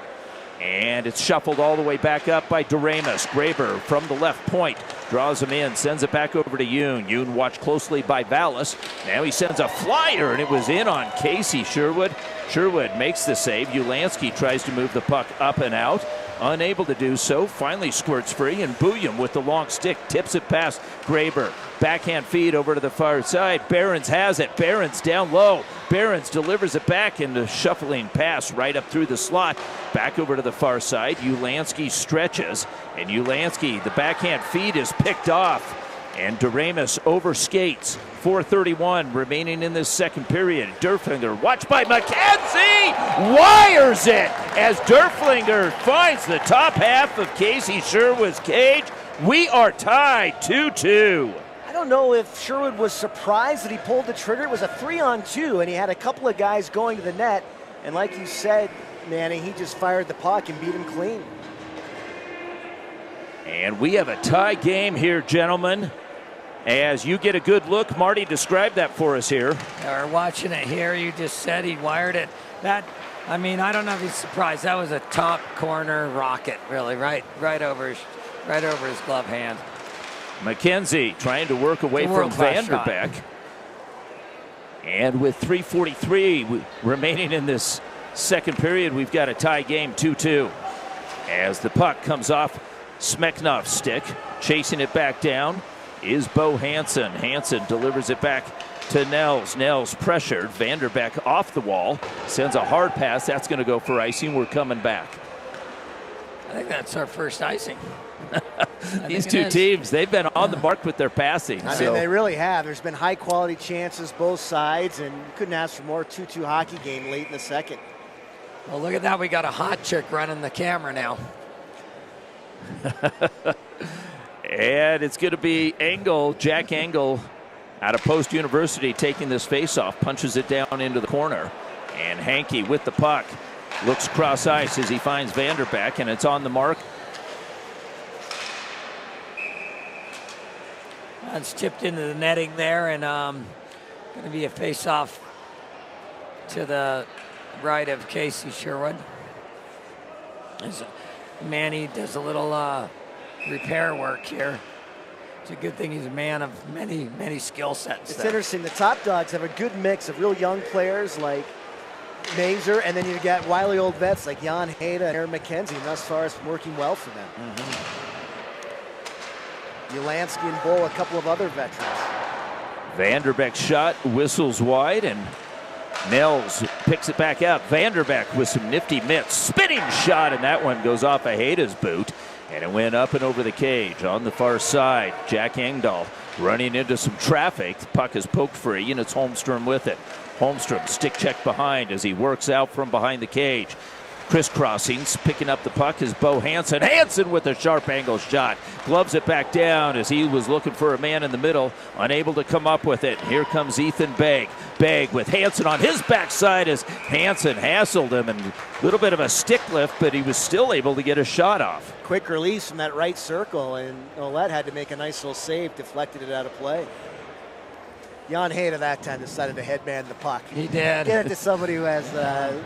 and it's shuffled all the way back up by Doremus. Graber from the left point draws him in, sends it back over to Yoon. Yoon watched closely by Vallis. Now he sends a flyer, and it was in on Casey Sherwood. Sherwood makes the save. Ulansky tries to move the puck up and out. Unable to do so. Finally squirts free, and Bouillon with the long stick tips it past Graber. Backhand feed over to the far side. Behrens has it. Behrens down low. Behrens delivers it back in the shuffling pass right up through the slot. Back over to the far side. Ulansky stretches, and Ulansky, the backhand feed is picked off. And Doremus overskates. 4:31 remaining in this second period. Derflinger, watched by McKenzie, wires it as Derflinger finds the top half of Casey Sherwood's cage. We are tied 2-2. I don't know if Sherwood was surprised that he pulled the trigger. It was a 3-on-2, and he had a couple of guys going to the net. And like you said, Manny, he just fired the puck and beat him clean. And we have a tie game here, gentlemen. As you get a good look, Marty described that for us here. We're watching it here. You just said he wired it. I don't know if he's surprised. That was a top corner rocket, really, right over his glove hand. McKenzie trying to work away from Vanderbeck. And with 3:43 remaining in this second period, we've got a tie game, 2-2. As the puck comes off Smeknov's stick, chasing it back down is Bo Hansen. Hansen delivers it back to Nels. Nels pressured. Vanderbeck off the wall. Sends a hard pass. That's going to go for icing. We're coming back. I think that's our first icing. These two teams, they've been on the mark with their passing. I mean, they really have. There's been high-quality chances both sides, and you couldn't ask for more 2-2 hockey game late in the second. Well, look at that. We got a hot chick running the camera now. And it's going to be Engel, Jack Engel, out of Post University, taking this face-off, punches it down into the corner. And Hankey with the puck looks cross ice as he finds Vanderbeck, and it's on the mark. It's tipped into the netting there, and going to be a face-off to the right of Casey Sherwood. As Manny does a little repair work here. It's a good thing he's a man of many skill sets. It's interesting. The Top Dogs have a good mix of real young players like Mazur, and then you got wily old vets like Jan Hayda and Aaron McKenzie, and thus far it's working well for them. Ulansky and Bull, a couple of other veterans. Vanderbeck's shot whistles wide, and Nels picks it back up. Vanderbeck with some nifty mitts. Spinning shot, and that one goes off of Hayda's boot. And it went up and over the cage on the far side. Jack Engdahl running into some traffic. The puck is poked free, and it's Holmstrom with it. Holmstrom stick check behind as he works out from behind the cage. Crisscrossings, picking up the puck is Bo Hansen. Hansen with a sharp angle shot. Gloves it back down as he was looking for a man in the middle, unable to come up with it. Here comes Ethan Begg. Begg with Hansen on his backside as Hansen hassled him, and a little bit of a stick lift, but he was still able to get a shot off. Quick release from that right circle, and Ouellette had to make a nice little save, deflected it out of play. Jan Hayda that time decided to headband the puck. He did. Get it to somebody who has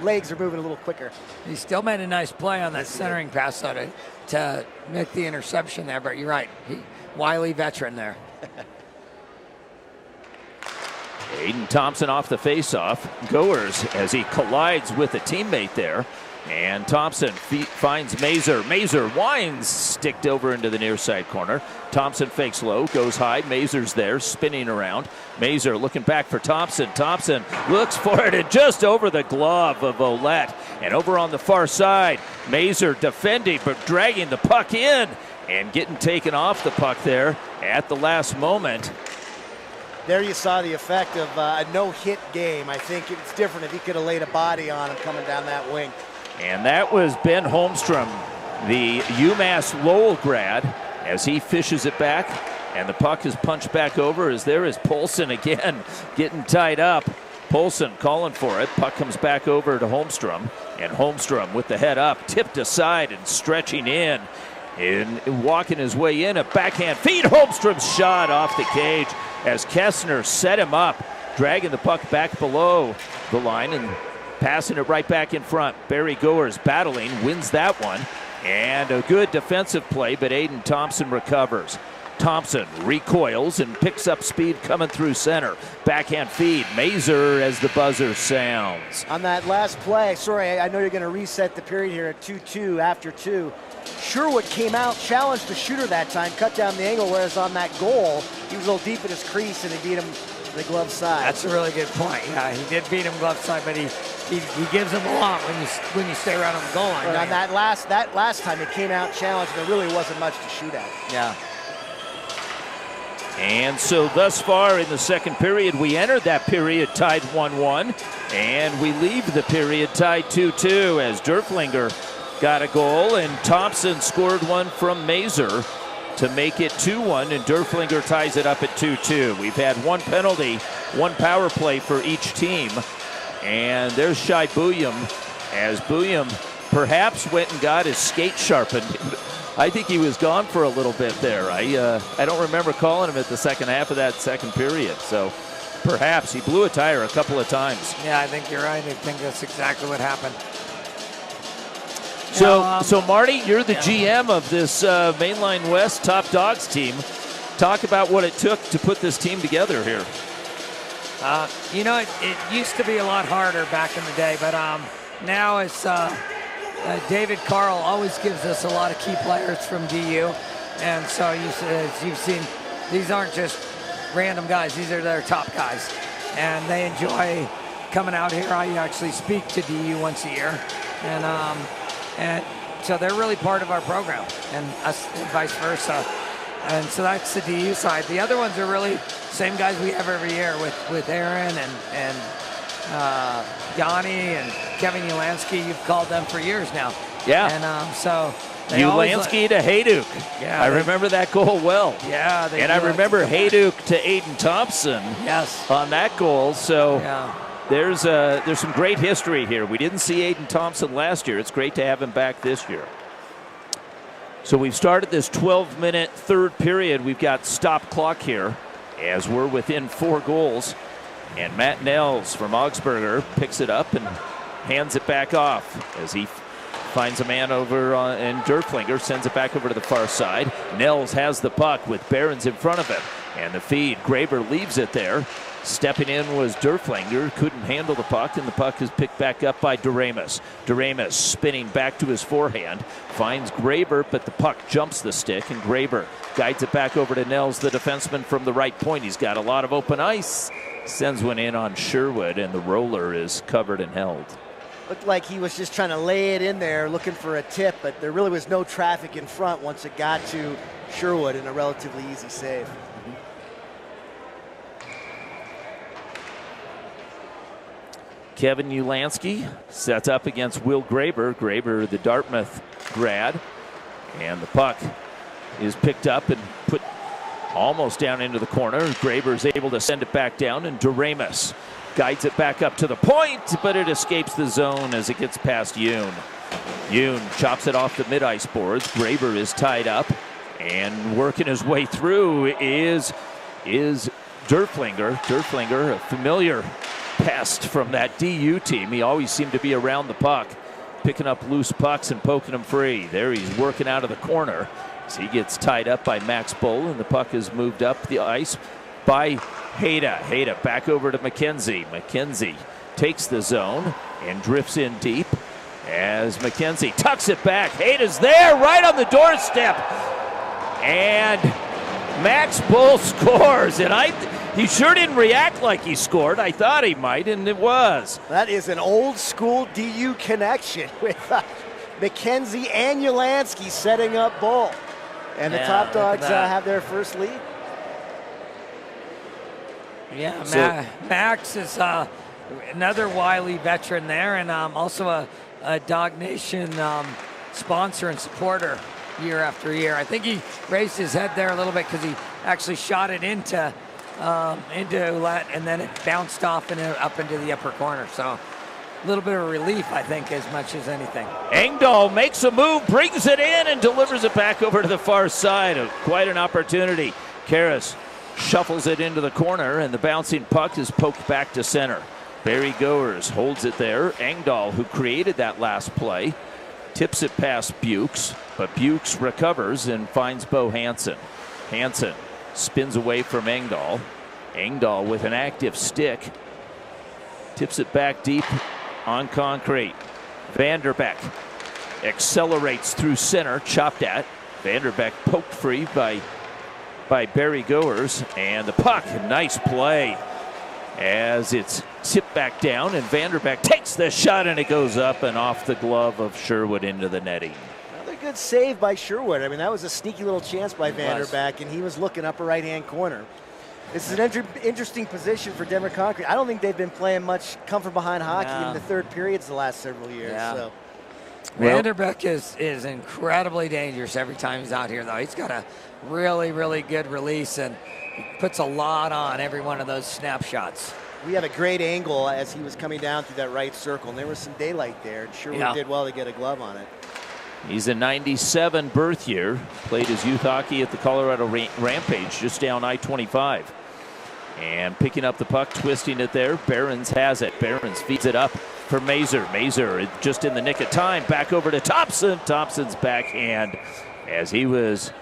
legs are moving a little quicker. He still made a nice play on that centering pass to make the interception there, but you're right. Wily veteran there. Aiden Thompson off the faceoff. Goers as he collides with a teammate there. And Thompson finds Mazur. Mazur winds, sticked over into the near side corner. Thompson fakes low, goes high. Mazur's there, spinning around. Mazur looking back for Thompson. Thompson looks for it, and just over the glove of Ouellette. And over on the far side, Mazur defending, but dragging the puck in and getting taken off the puck there at the last moment. There you saw the effect of a no-hit game. I think it's different if he could have laid a body on him coming down that wing. And that was Ben Holmstrom, the UMass Lowell grad, as he fishes it back, and the puck is punched back over as there is Polson again getting tied up. Polson calling for it. Puck comes back over to Holmstrom, and Holmstrom with the head up, tipped aside and stretching in, and walking his way in. A backhand feed. Holmstrom's shot off the cage as Kessner set him up, dragging the puck back below the line and passing it right back in front. Barry Goers battling, wins that one. And a good defensive play, but Aiden Thompson recovers. Thompson recoils and picks up speed coming through center. Backhand feed. Mazur as the buzzer sounds. On that last play, sorry, I know you're going to reset the period here at 2-2 after 2. Sherwood came out, challenged the shooter that time, cut down the angle, whereas on that goal, he was a little deep in his crease and he beat him the glove side. That's a really good point. Yeah, he did beat him glove side, but he gives him a lot when you stay around on the goal line. But on that last time, he came out challenged, there really wasn't much to shoot at. Yeah. And so thus far in the second period, we entered that period tied 1-1, and we leave the period tied 2-2 as Derflinger got a goal, and Thompson scored one from Mazur to make it 2-1, and Derflinger ties it up at 2-2. We've had one penalty, one power play for each team, and there's Shai Bouillum, as Bouillum perhaps went and got his skate sharpened. I think he was gone for a little bit there. I don't remember calling him at the second half of that second period, so perhaps he blew a tire a couple of times. Yeah, I think you're right. I think that's exactly what happened. So Marty, you're the GM of this Mainline West Top Dogs team. Talk about what it took to put this team together here. You know, it used to be a lot harder back in the day, but now it's David Carl always gives us a lot of key players from DU. And so as you've seen, these aren't just random guys. These are their top guys. And they enjoy coming out here. I actually speak to DU once a year. And so they're really part of our program, and us and vice versa. And so that's the DU side. The other ones are really same guys we have every year with Aaron and Yanni and Kevin Ulansky. You've called them for years now. Yeah. And so Ulansky to Hayduk. Yeah. I remember that goal well. Yeah. And I remember Hayduk to Aiden Thompson. Yes. On that goal. So yeah. There's some great history here. We didn't see Aiden Thompson last year. It's great to have him back this year. So we've started this 12-minute third period. We've got stop clock here as we're within 4 goals. And Matt Nels from Augsburger picks it up and hands it back off as he finds a man over and Derflinger sends it back over to the far side. Nels has the puck with Behrens in front of him. And the feed, Graber leaves it there. Stepping in was Derflinger, couldn't handle the puck, and the puck is picked back up by Doremus. Doremus spinning back to his forehand, finds Graber, but the puck jumps the stick, and Graber guides it back over to Nels, the defenseman from the right point. He's got a lot of open ice, sends one in on Sherwood, and the roller is covered and held. Looked like he was just trying to lay it in there, looking for a tip, but there really was no traffic in front once it got to Sherwood in a relatively easy save. Kevin Ulansky sets up against Will Graber. Graber, the Dartmouth grad. And the puck is picked up and put almost down into the corner. Graber is able to send it back down, and Doremus guides it back up to the point, but it escapes the zone as it gets past Yoon. Yoon chops it off the mid-ice boards. Graber is tied up, and working his way through is Derflinger. Derflinger, a familiar pest from that DU team. He always seemed to be around the puck, picking up loose pucks and poking them free. There he's working out of the corner as he gets tied up by Max Bull, and the puck is moved up the ice by Hayda. Hayda back over to McKenzie. McKenzie takes the zone and drifts in deep as McKenzie tucks it back. Hayda's there right on the doorstep, and Max Bull scores, and he sure didn't react like he scored. I thought he might, and it was. That is an old school DU connection with McKenzie and Ulansky setting up Bull. And the Top Dogs have their first lead. Yeah, Max is another wily veteran there, and also a Dog Nation sponsor and supporter year after year. I think he raised his head there a little bit because he actually shot it into Ouellette, and then it bounced off and up into the upper corner. So a little bit of relief, I think, as much as anything. Engdahl makes a move, brings it in, and delivers it back over to the far side. Quite an opportunity. Karras shuffles it into the corner, and the bouncing puck is poked back to center. Barry Goers holds it there. Engdahl, who created that last play, tips it past Bukes, but Bukes recovers and finds Bo Hansen. Hansen spins away from Engdahl. Engdahl with an active stick tips it back deep on concrete. Vanderbeck accelerates through center, chopped at. Vanderbeck poked free by Barry Goers, and the puck, nice play as it's tipped back down, and Vanderbeck takes the shot, and it goes up and off the glove of Sherwood into the netting. Another good save by Sherwood. I mean, that was a sneaky little chance by Vanderbeck, and he was looking upper right-hand corner. This is an interesting position for Denver Concrete. I don't think they've been playing much come-from-behind hockey in the third periods the last several years. Yeah. So. Vanderbeck is incredibly dangerous every time he's out here, though. He's got a really, really good release, and he puts a lot on every one of those snapshots. We had a great angle as he was coming down through that right circle, and there was some daylight there, and Sherwood did well to get a glove on it. He's a 97 birth year, played his youth hockey at the Colorado Rampage just down I-25. And picking up the puck, twisting it there, Behrens has it. Behrens feeds it up for Mazur. Mazur just in the nick of time, back over to Thompson. Thompson's backhand as he was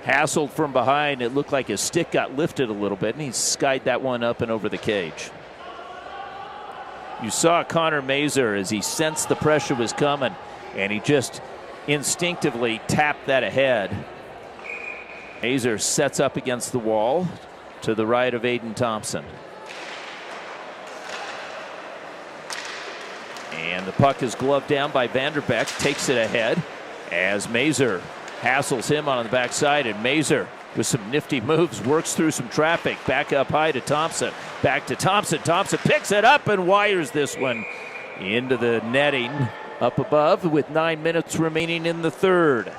hassled from behind. It looked like his stick got lifted a little bit, and he skied that one up and over the cage. You saw Connor Mazer as he sensed the pressure was coming, and he just instinctively tapped that ahead. Mazer sets up against the wall to the right of Aiden Thompson. And the puck is gloved down by Vanderbeck, takes it ahead as Mazer hassles him on the backside, and Mazer with some nifty moves works through some traffic. Back up high to Thompson. Back to Thompson. Thompson picks it up and wires this one into the netting up above with 9 minutes remaining in the third.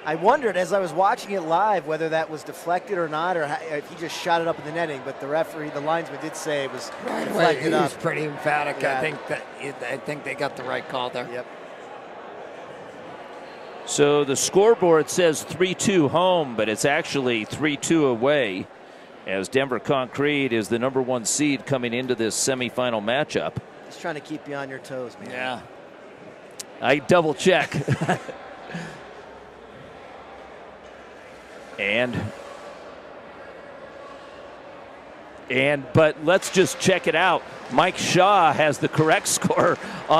I wondered as I was watching it live whether that was deflected or not, or if he just shot it up in the netting. But the referee, the linesman, did say it was deflected He up. was pretty emphatic. Yeah. I think they got the right call there. Yep. So the scoreboard says 3-2 home, but it's actually 3-2 away, as Denver Concrete is the #1 seed coming into this semifinal matchup. Just trying to keep you on your toes, man. Yeah. I double check. But let's just check it out. Mike Shaw has the correct score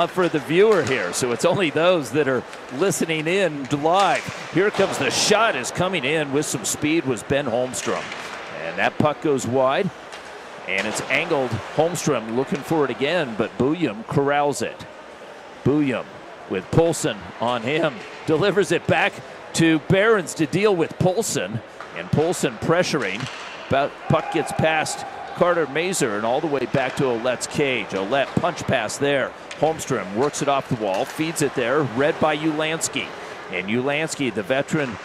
for the viewer here, so it's only those that are listening in live. Here comes the shot, is coming in with some speed was Ben Holmstrom, and that puck goes wide, and it's angled. Holmstrom looking for it again, but Booyam corrals it. Booyam with Poulsen on him, delivers it back to Behrens to deal with Poulsen, and Poulsen pressuring. Puck gets past Carter Mazer and all the way back to Ouellette's cage. Ouellette punch pass there. Holmstrom works it off the wall, feeds it there, read by Ulansky. And Ulansky, the veteran,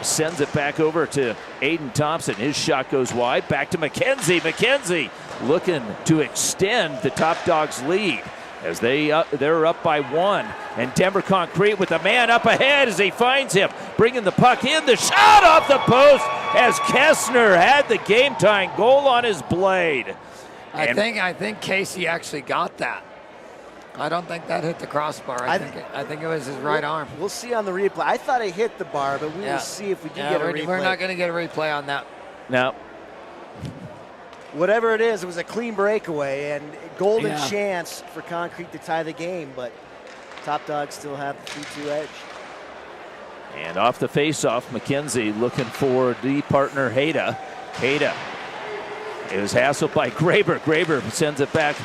sends it back over to Aiden Thompson. His shot goes wide, back to McKenzie. McKenzie looking to extend the Top Dogs lead as they're up by 1. And Denver Concrete with a man up ahead as he finds him, bringing the puck in. The shot off the post as Kessner had the game-tying goal on his blade. I think Casey actually got that. I don't think that hit the crossbar. I think it was his right arm. We'll see on the replay. I thought it hit the bar, but we will see if we do get a replay. We're not going to get a replay on that. No. Whatever it is, it was a clean breakaway and golden chance for Concrete to tie the game, but Top Dogs still have the 3-2 edge. And off the face-off, McKenzie looking for the partner, Hayda. Hayda is hassled by Graber. Graber sends it back,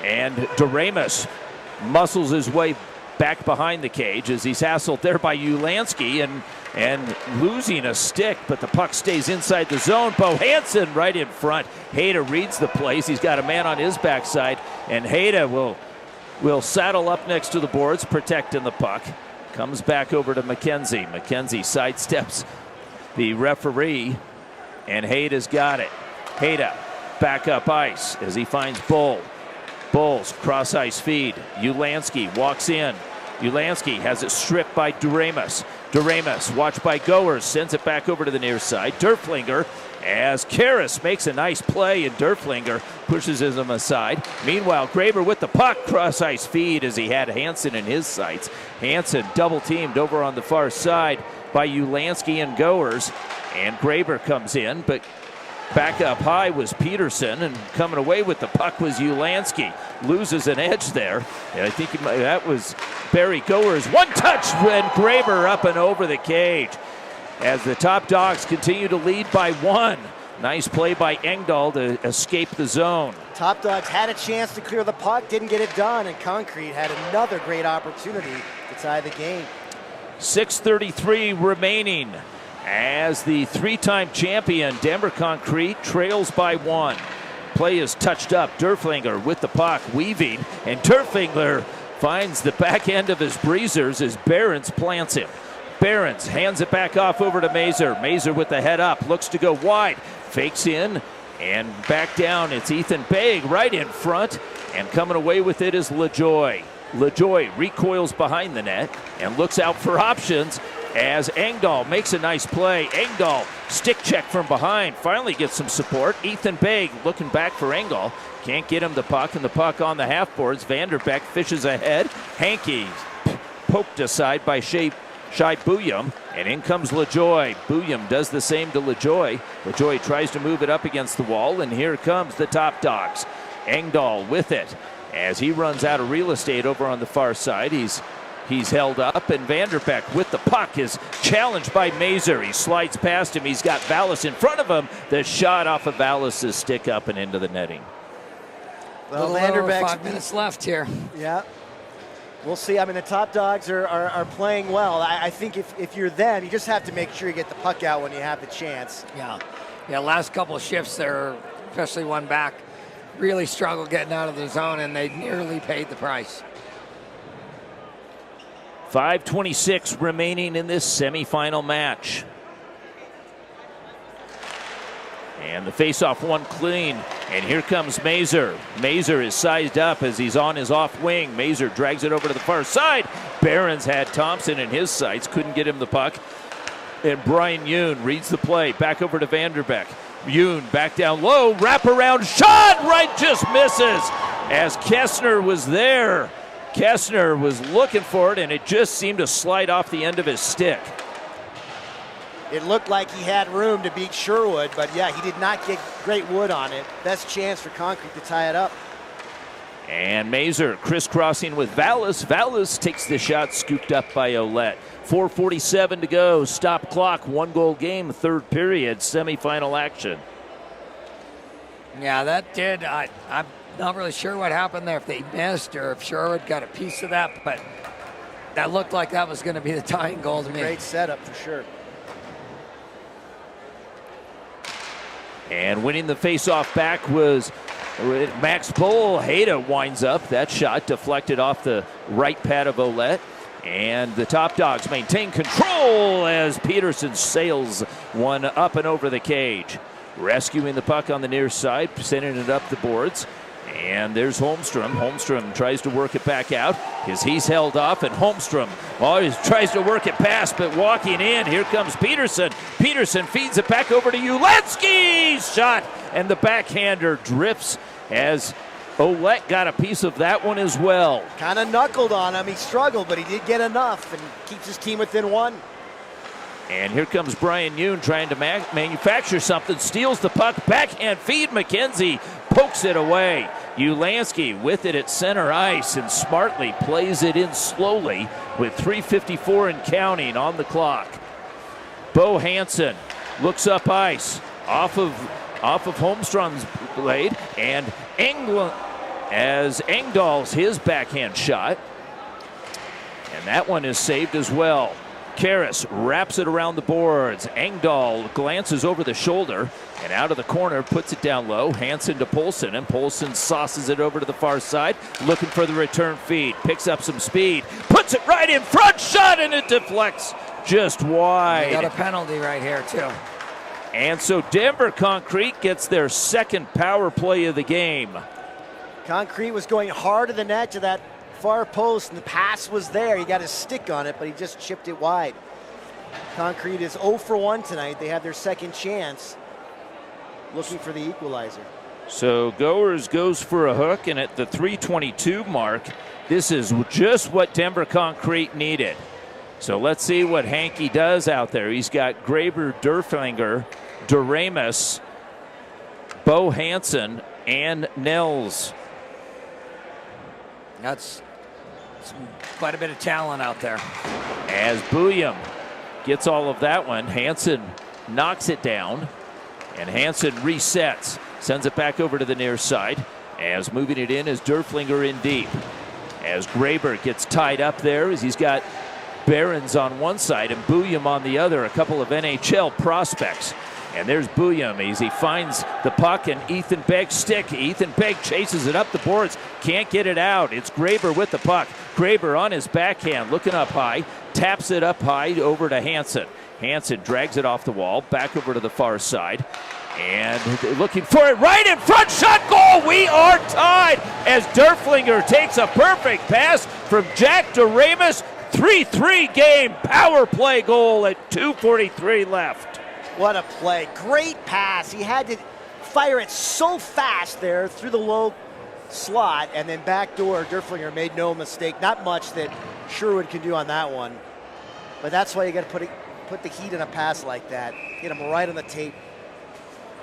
and Doremus muscles his way back behind the cage as he's hassled there by Ulansky and losing a stick, but the puck stays inside the zone. Bo Hansen right in front. Hayda reads the place. He's got a man on his backside, and Hayda will saddle up next to the boards, protecting the puck. Comes back over to McKenzie. McKenzie sidesteps the referee, and Hayda's got it. Hayda back up ice as he finds Bull. Bull's cross ice feed. Ulansky walks in. Ulansky has it stripped by Doremus. Doremus, watched by Goers, sends it back over to the near side. Derflinger, as Karras makes a nice play, and Derflinger pushes him aside. Meanwhile, Graber with the puck, cross ice feed as he had Hansen in his sights. Hansen double teamed over on the far side by Ulansky and Goers, and Graber comes in, but back up high was Peterson, and coming away with the puck was Ulansky. Loses an edge there. And I think that was Barry Goers. One touch when Graber up and over the cage. As the Top Dogs continue to lead by 1. Nice play by Engdahl to escape the zone. Top Dogs had a chance to clear the puck, didn't get it done, and Concrete had another great opportunity to tie the game. 6:33 remaining as the 3-time champion Denver Concrete trails by 1. Play is touched up. Derflinger with the puck, weaving, and Derflinger finds the back end of his breezers as Behrens plants him. Behrens hands it back off over to Mazer. Mazer with the head up, looks to go wide, fakes in, and back down. It's Ethan Begg right in front, and coming away with it is LaJoy. LaJoy recoils behind the net and looks out for options as Engdahl makes a nice play. Engdahl stick check from behind, finally gets some support. Ethan Begg looking back for Engdahl, can't get him the puck, and the puck on the half boards. Vanderbeck fishes ahead. Hankey poked aside by Shai Booyam, and in comes LaJoy. Booyam does the same to LaJoy. LaJoy tries to move it up against the wall, and here comes the Top Dogs. Engdahl with it as he runs out of real estate over on the far side. He's held up, and Vanderbeek with the puck is challenged by Mazur. He slides past him. He's got Vallis in front of him. The shot off of Vallis' stick up and into the netting. Well, Vanderbeek, 5 minutes left here. Yeah. We'll see. I mean, the top dogs are playing well. I think if you're them, you just have to make sure you get the puck out when you have the chance. Yeah, last couple of shifts there, especially one back, really struggled getting out of the zone, and they nearly paid the price. 5:26 remaining in this semifinal match. And the faceoff one clean, and here comes Mazur. Mazur is sized up as he's on his off wing. Mazur drags it over to the far side. Barons had Thompson in his sights, couldn't get him the puck. And Brian Yoon reads the play, back over to Vanderbeek. Yoon back down low, wraparound shot, right just misses. As Kessner was there, Kessner was looking for it, and it just seemed to slide off the end of his stick. It looked like he had room to beat Sherwood, but yeah, he did not get great wood on it. Best chance for Concrete to tie it up. And Mazur crisscrossing with Vallis. Vallis takes the shot, scooped up by Ouellette. 4:47 to go, stop clock, 1-goal game, third period, semifinal action. Yeah, that did. I'm not really sure what happened there, if they missed or if Sherwood got a piece of that, but that looked like that was going to be the tying goal to me. Great setup for sure. And winning the faceoff back was Max Bull. Hayda winds up. That shot deflected off the right pad of Ouellette. And the Top Dogs maintain control as Peterson sails one up and over the cage. Rescuing the puck on the near side, sending it up the boards. And there's Holmstrom. Holmstrom tries to work it back out as he's held off, and Holmstrom always tries to work it past, but walking in, here comes Peterson. Peterson feeds it back over to Ulenski's shot, and the backhander drifts as Ouellette got a piece of that one as well. Kind of knuckled on him. He struggled, but he did get enough and keeps his team within one. And here comes Brian Yoon trying to manufacture something, steals the puck, backhand feed, McKenzie pokes it away. Ulanski with it at center ice and smartly plays it in slowly with 3:54 and counting on the clock. Bo Hansen looks up ice off of Holmstrom's blade, and Engdahl's his backhand shot, and that one is saved as well. Karras wraps it around the boards. Engdahl glances over the shoulder and out of the corner, puts it down low. Hansen to Poulsen, and Poulsen sauces it over to the far side, looking for the return feed. Picks up some speed, puts it right in front, shot, and it deflects just wide. They got a penalty right here, too. And so Denver Concrete gets their second power play of the game. Concrete was going hard to the net to that far post, and the pass was there. He got his stick on it, but he just chipped it wide. Concrete is 0 for 1 tonight. They have their second chance, looking for the equalizer. So Goers goes for a hook, and at the 3:22 mark, this is just what Denver Concrete needed. So let's see what Hankey does out there. He's got Graber, Derflinger, Doremus, Bo Hansen, and Nels. That's quite a bit of talent out there. As Bouillon gets all of that one, Hansen knocks it down, and Hansen resets, sends it back over to the near side, as moving it in is Derflinger in deep. As Graber gets tied up there, as he's got Barons on one side and Bouillon on the other, a couple of NHL prospects. And there's Bouillon as he finds the puck, and Ethan Begg's stick. Ethan Begg chases it up the boards, can't get it out. It's Graber with the puck. Graber on his backhand, looking up high, taps it up high over to Hansen. Hansen drags it off the wall, back over to the far side. And looking for it right in front, shot, goal! We are tied as Derflinger takes a perfect pass from Jack Doremus. 3-3 game, power play goal at 2:43 left. What a play. Great pass. He had to fire it so fast there through the low slot, and then backdoor. Derflinger made no mistake. Not much that Sherwood can do on that one. But that's why you got to put the heat in a pass like that. Get him right on the tape.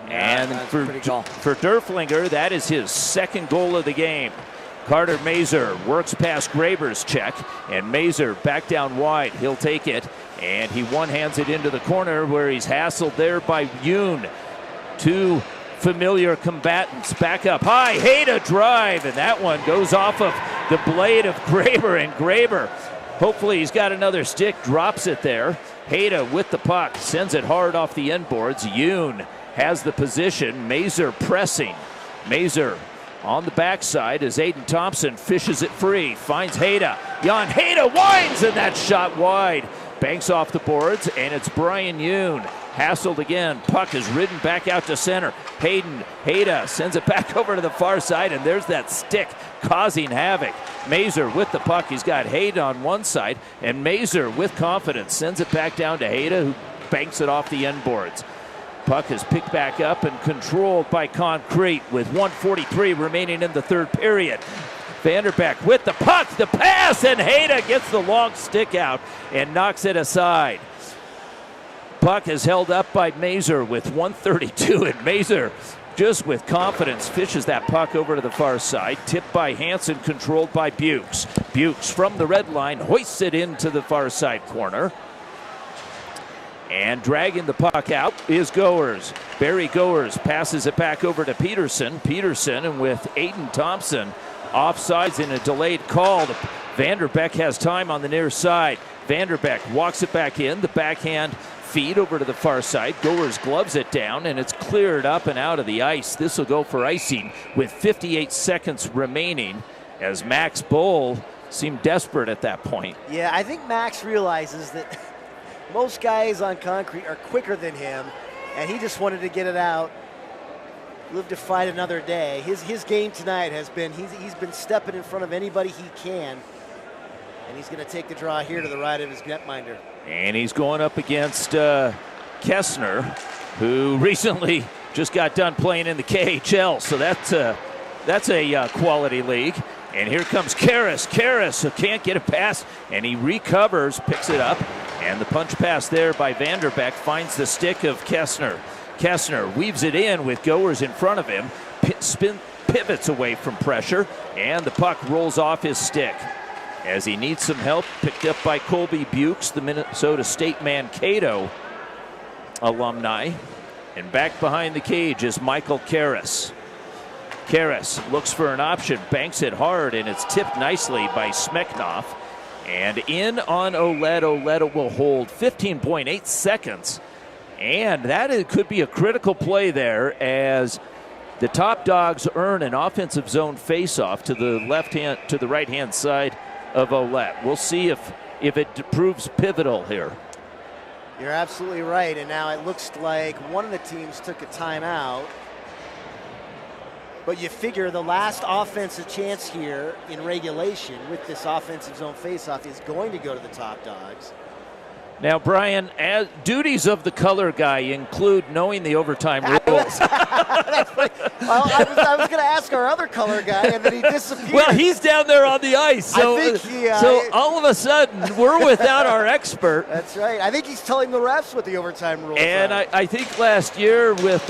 And that's for, a pretty goal. for Derflinger, that is his second goal of the game. Carter Mazur works past Graber's check, and Mazur back down wide. He'll take it, and he one-hands it into the corner where he's hassled there by Yoon. Two familiar combatants back up high. Hayda drive, and that one goes off of the blade of Graber, and Graber, hopefully he's got another stick, drops it there. Hayda with the puck, sends it hard off the end boards. Yoon has the position. Mazur pressing. Mazur on the backside as Aiden Thompson fishes it free. Finds Hayda. Jan Hayda winds, and that shot wide. Banks off the boards, and it's Brian Yoon. Hassled again. Puck is ridden back out to center. Hayda sends it back over to the far side, and there's that stick causing havoc. Mazur with the puck. He's got Hayda on one side, and Mazur with confidence sends it back down to Hayda, who banks it off the end boards. Puck is picked back up and controlled by Concrete with 1:43 remaining in the third period. Vanderbeck with the puck, the pass, and Hayda gets the long stick out and knocks it aside. Puck is held up by Mazur with 1:32, and Mazur just with confidence fishes that puck over to the far side. Tipped by Hansen, controlled by Bukes. Bukes from the red line hoists it into the far side corner. And dragging the puck out is Goers. Barry Goers passes it back over to Peterson. Peterson, and with Aiden Thompson offsides in a delayed call. Vanderbeck has time on the near side. Vanderbeck walks it back in. The backhand feed over to the far side. Goers gloves it down, and it's cleared up and out of the ice. This will go for icing with 58 seconds remaining as Max Bull seemed desperate at that point. Yeah, I think Max realizes that most guys on concrete are quicker than him, and he just wanted to get it out, live to fight another day. His game tonight has been, he's been stepping in front of anybody he can, and he's going to take the draw here to the right of his netminder. And he's going up against Kessner, who recently just got done playing in the KHL, so that's a quality league. And here comes Karras. Karras, who can't get it past, and he recovers, picks it up, and the punch pass there by Vanderbeck finds the stick of Kessner. Kessner weaves it in with Goers in front of him, pivots away from pressure, and the puck rolls off his stick. As he needs some help, picked up by Colby Bukes, the Minnesota State Mankato alumni. And back behind the cage is Michael Karras. Karras looks for an option, banks it hard, and it's tipped nicely by Smeknov. And in on Ouellette. Ouellette will hold 15.8 seconds. And that could be a critical play there as the Top Dogs earn an offensive zone faceoff to the right-hand side of Ouellette. We'll see if it proves pivotal here. You're absolutely right, and now it looks like one of the teams took a timeout. But you figure the last offensive chance here in regulation with this offensive zone faceoff is going to go to the Top Dogs. Now, Brian, duties of the color guy include knowing the overtime rules. That's funny. Well, I was going to ask our other color guy, and then he disappeared. Well, he's down there on the ice, so, I think so all of a sudden we're without our expert. That's right. I think he's telling the refs what the overtime rules and are. I think last year with,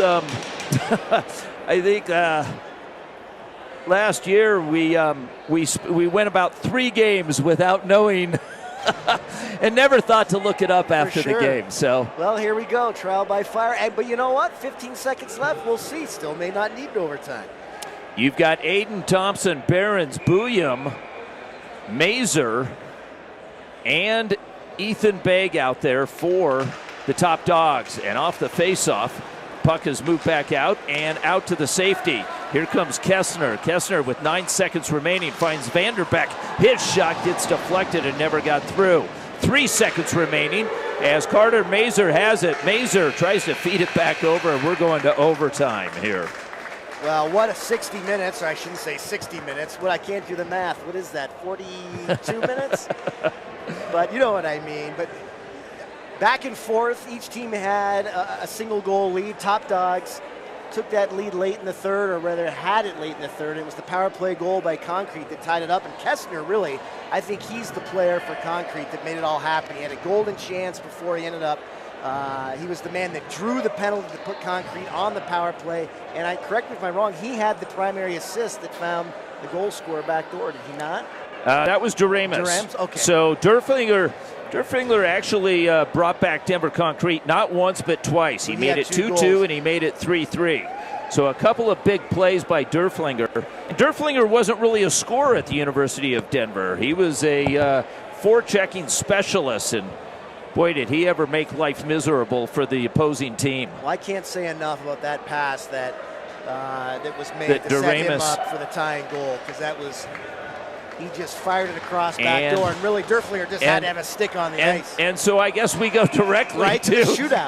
last year we went about 3 games without knowing. And never thought to look it up after the game. So, well, here we go, trial by fire. But you know what? 15 seconds left. We'll see. Still may not need overtime. You've got Aiden Thompson, Behrens, Bouillum, Mazur, and Ethan Begg out there for the Top Dogs. And off the faceoff, puck has moved back out and out to the safety. Here comes Kessner. Kessner with 9 seconds remaining finds Vanderbeck. His shot gets deflected and never got through. 3 seconds remaining as Carter Mazur has it. Mazur tries to feed it back over, and we're going to overtime here. Well, what a 60 minutes, or I shouldn't say 60 minutes. What, I can't do the math. What is that, 42 minutes? But you know what I mean. But back and forth, each team had a single goal lead. Top Dogs took that lead late in the third, or rather had it late in the third. It was the power play goal by Concrete that tied it up. And Kessner, really, I think he's the player for Concrete that made it all happen. He had a golden chance before he ended up He was the man that drew the penalty to put Concrete on the power play. And correct me if I'm wrong, he had the primary assist that found the goal scorer back door, did he not? That was Duramus. Duramus? Okay. So Derflinger actually brought back Denver Concrete not once but twice. He made it 2-2 and he made it 3-3. So a couple of big plays by Derflinger. Derflinger wasn't really a scorer at the University of Denver. He was a forechecking specialist, and boy, did he ever make life miserable for the opposing team. Well, I can't say enough about that pass that was made to set him up for the tying goal, because that was, he just fired it across back door, and really Derflinger just had to have a stick on the ice. And so I guess we go directly right to the shootout.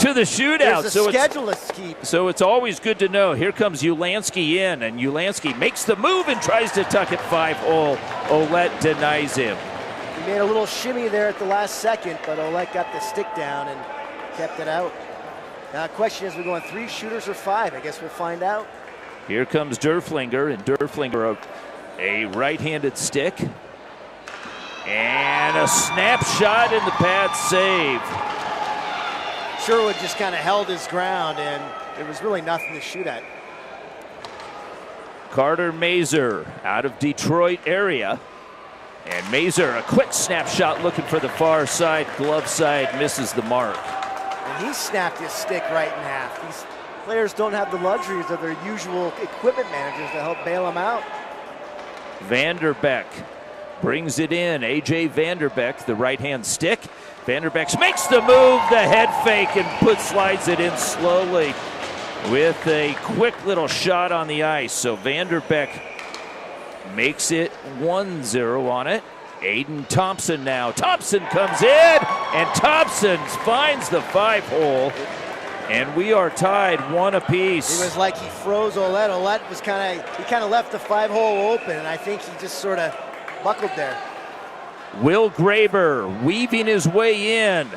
There's a schedule to keep. So it's always good to know. Here comes Ulansky in, and Ulansky makes the move and tries to tuck it 5-hole. Ouellette denies him. He made a little shimmy there at the last second, but Ouellette got the stick down and kept it out. Now the question is, we're going 3 shooters or 5? I guess we'll find out. Here comes Derflinger, and Derflinger a right-handed stick. And a snapshot in the pad save. Sherwood just kind of held his ground, and there was really nothing to shoot at. Carter Mazer out of Detroit area. And Mazer, a quick snapshot looking for the far side, glove side, misses the mark. And he snapped his stick right in half. These players don't have the luxuries of their usual equipment managers to help bail them out. Vanderbeck brings it in. A.J. Vanderbeck, the right-hand stick. Vanderbeck makes the move, the head fake, and slides it in slowly with a quick little shot on the ice. So Vanderbeck makes it 1-0 on it. Aiden Thompson now. Thompson comes in, and Thompson finds the 5-hole. And we are tied 1 apiece. It was like he froze Ouellette. Ouellette was kind of left the 5-hole open, and I think he just sort of buckled there. Will Graber weaving his way in.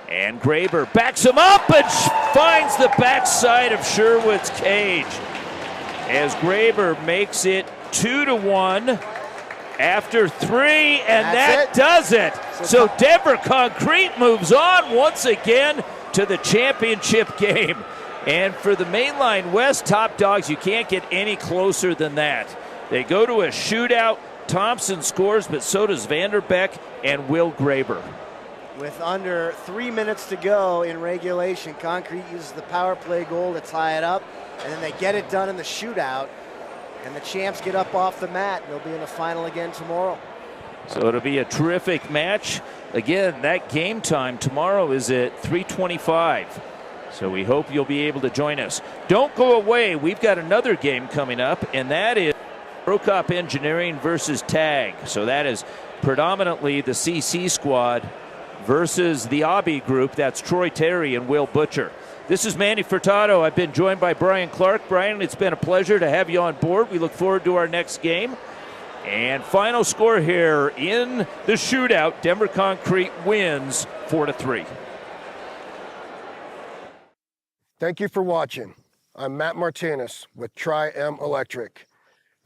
And Graber backs him up and finds the backside of Sherwood's cage. As Graber makes it 2-1 after 3, and that does it. So Denver Concrete moves on once again to the championship game. And for the Mainline West top dogs, you can't get any closer than that. They go to a shootout. Thompson scores, but so does Vanderbeck and Will Graber. With under 3 minutes to go in regulation, Concrete uses the power play goal to tie it up, and then they get it done in the shootout, and the champs get up off the mat. They'll be in the final again tomorrow. So it'll be a terrific match. Again, that game time tomorrow is at 3:25. So we hope you'll be able to join us. Don't go away. We've got another game coming up, and that is Prokop Engineering versus TAG. So that is predominantly the CC squad versus the Obby group. That's Troy Terry and Will Butcher. This is Manny Furtado. I've been joined by Brian Clark. Brian, it's been a pleasure to have you on board. We look forward to our next game. And final score here in the shootout, Denver Concrete wins 4-3. Thank you for watching. I'm Matt Martinez with Tri-M Electric,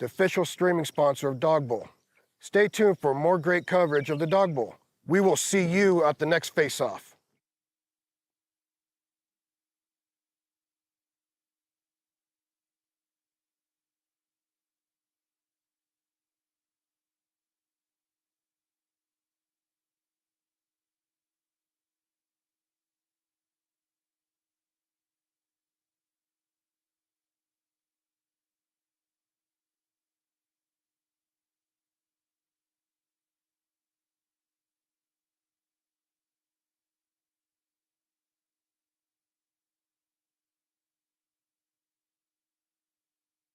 the official streaming sponsor of Dawg Bowl. Stay tuned for more great coverage of the Dawg Bowl. We will see you at the next face-off.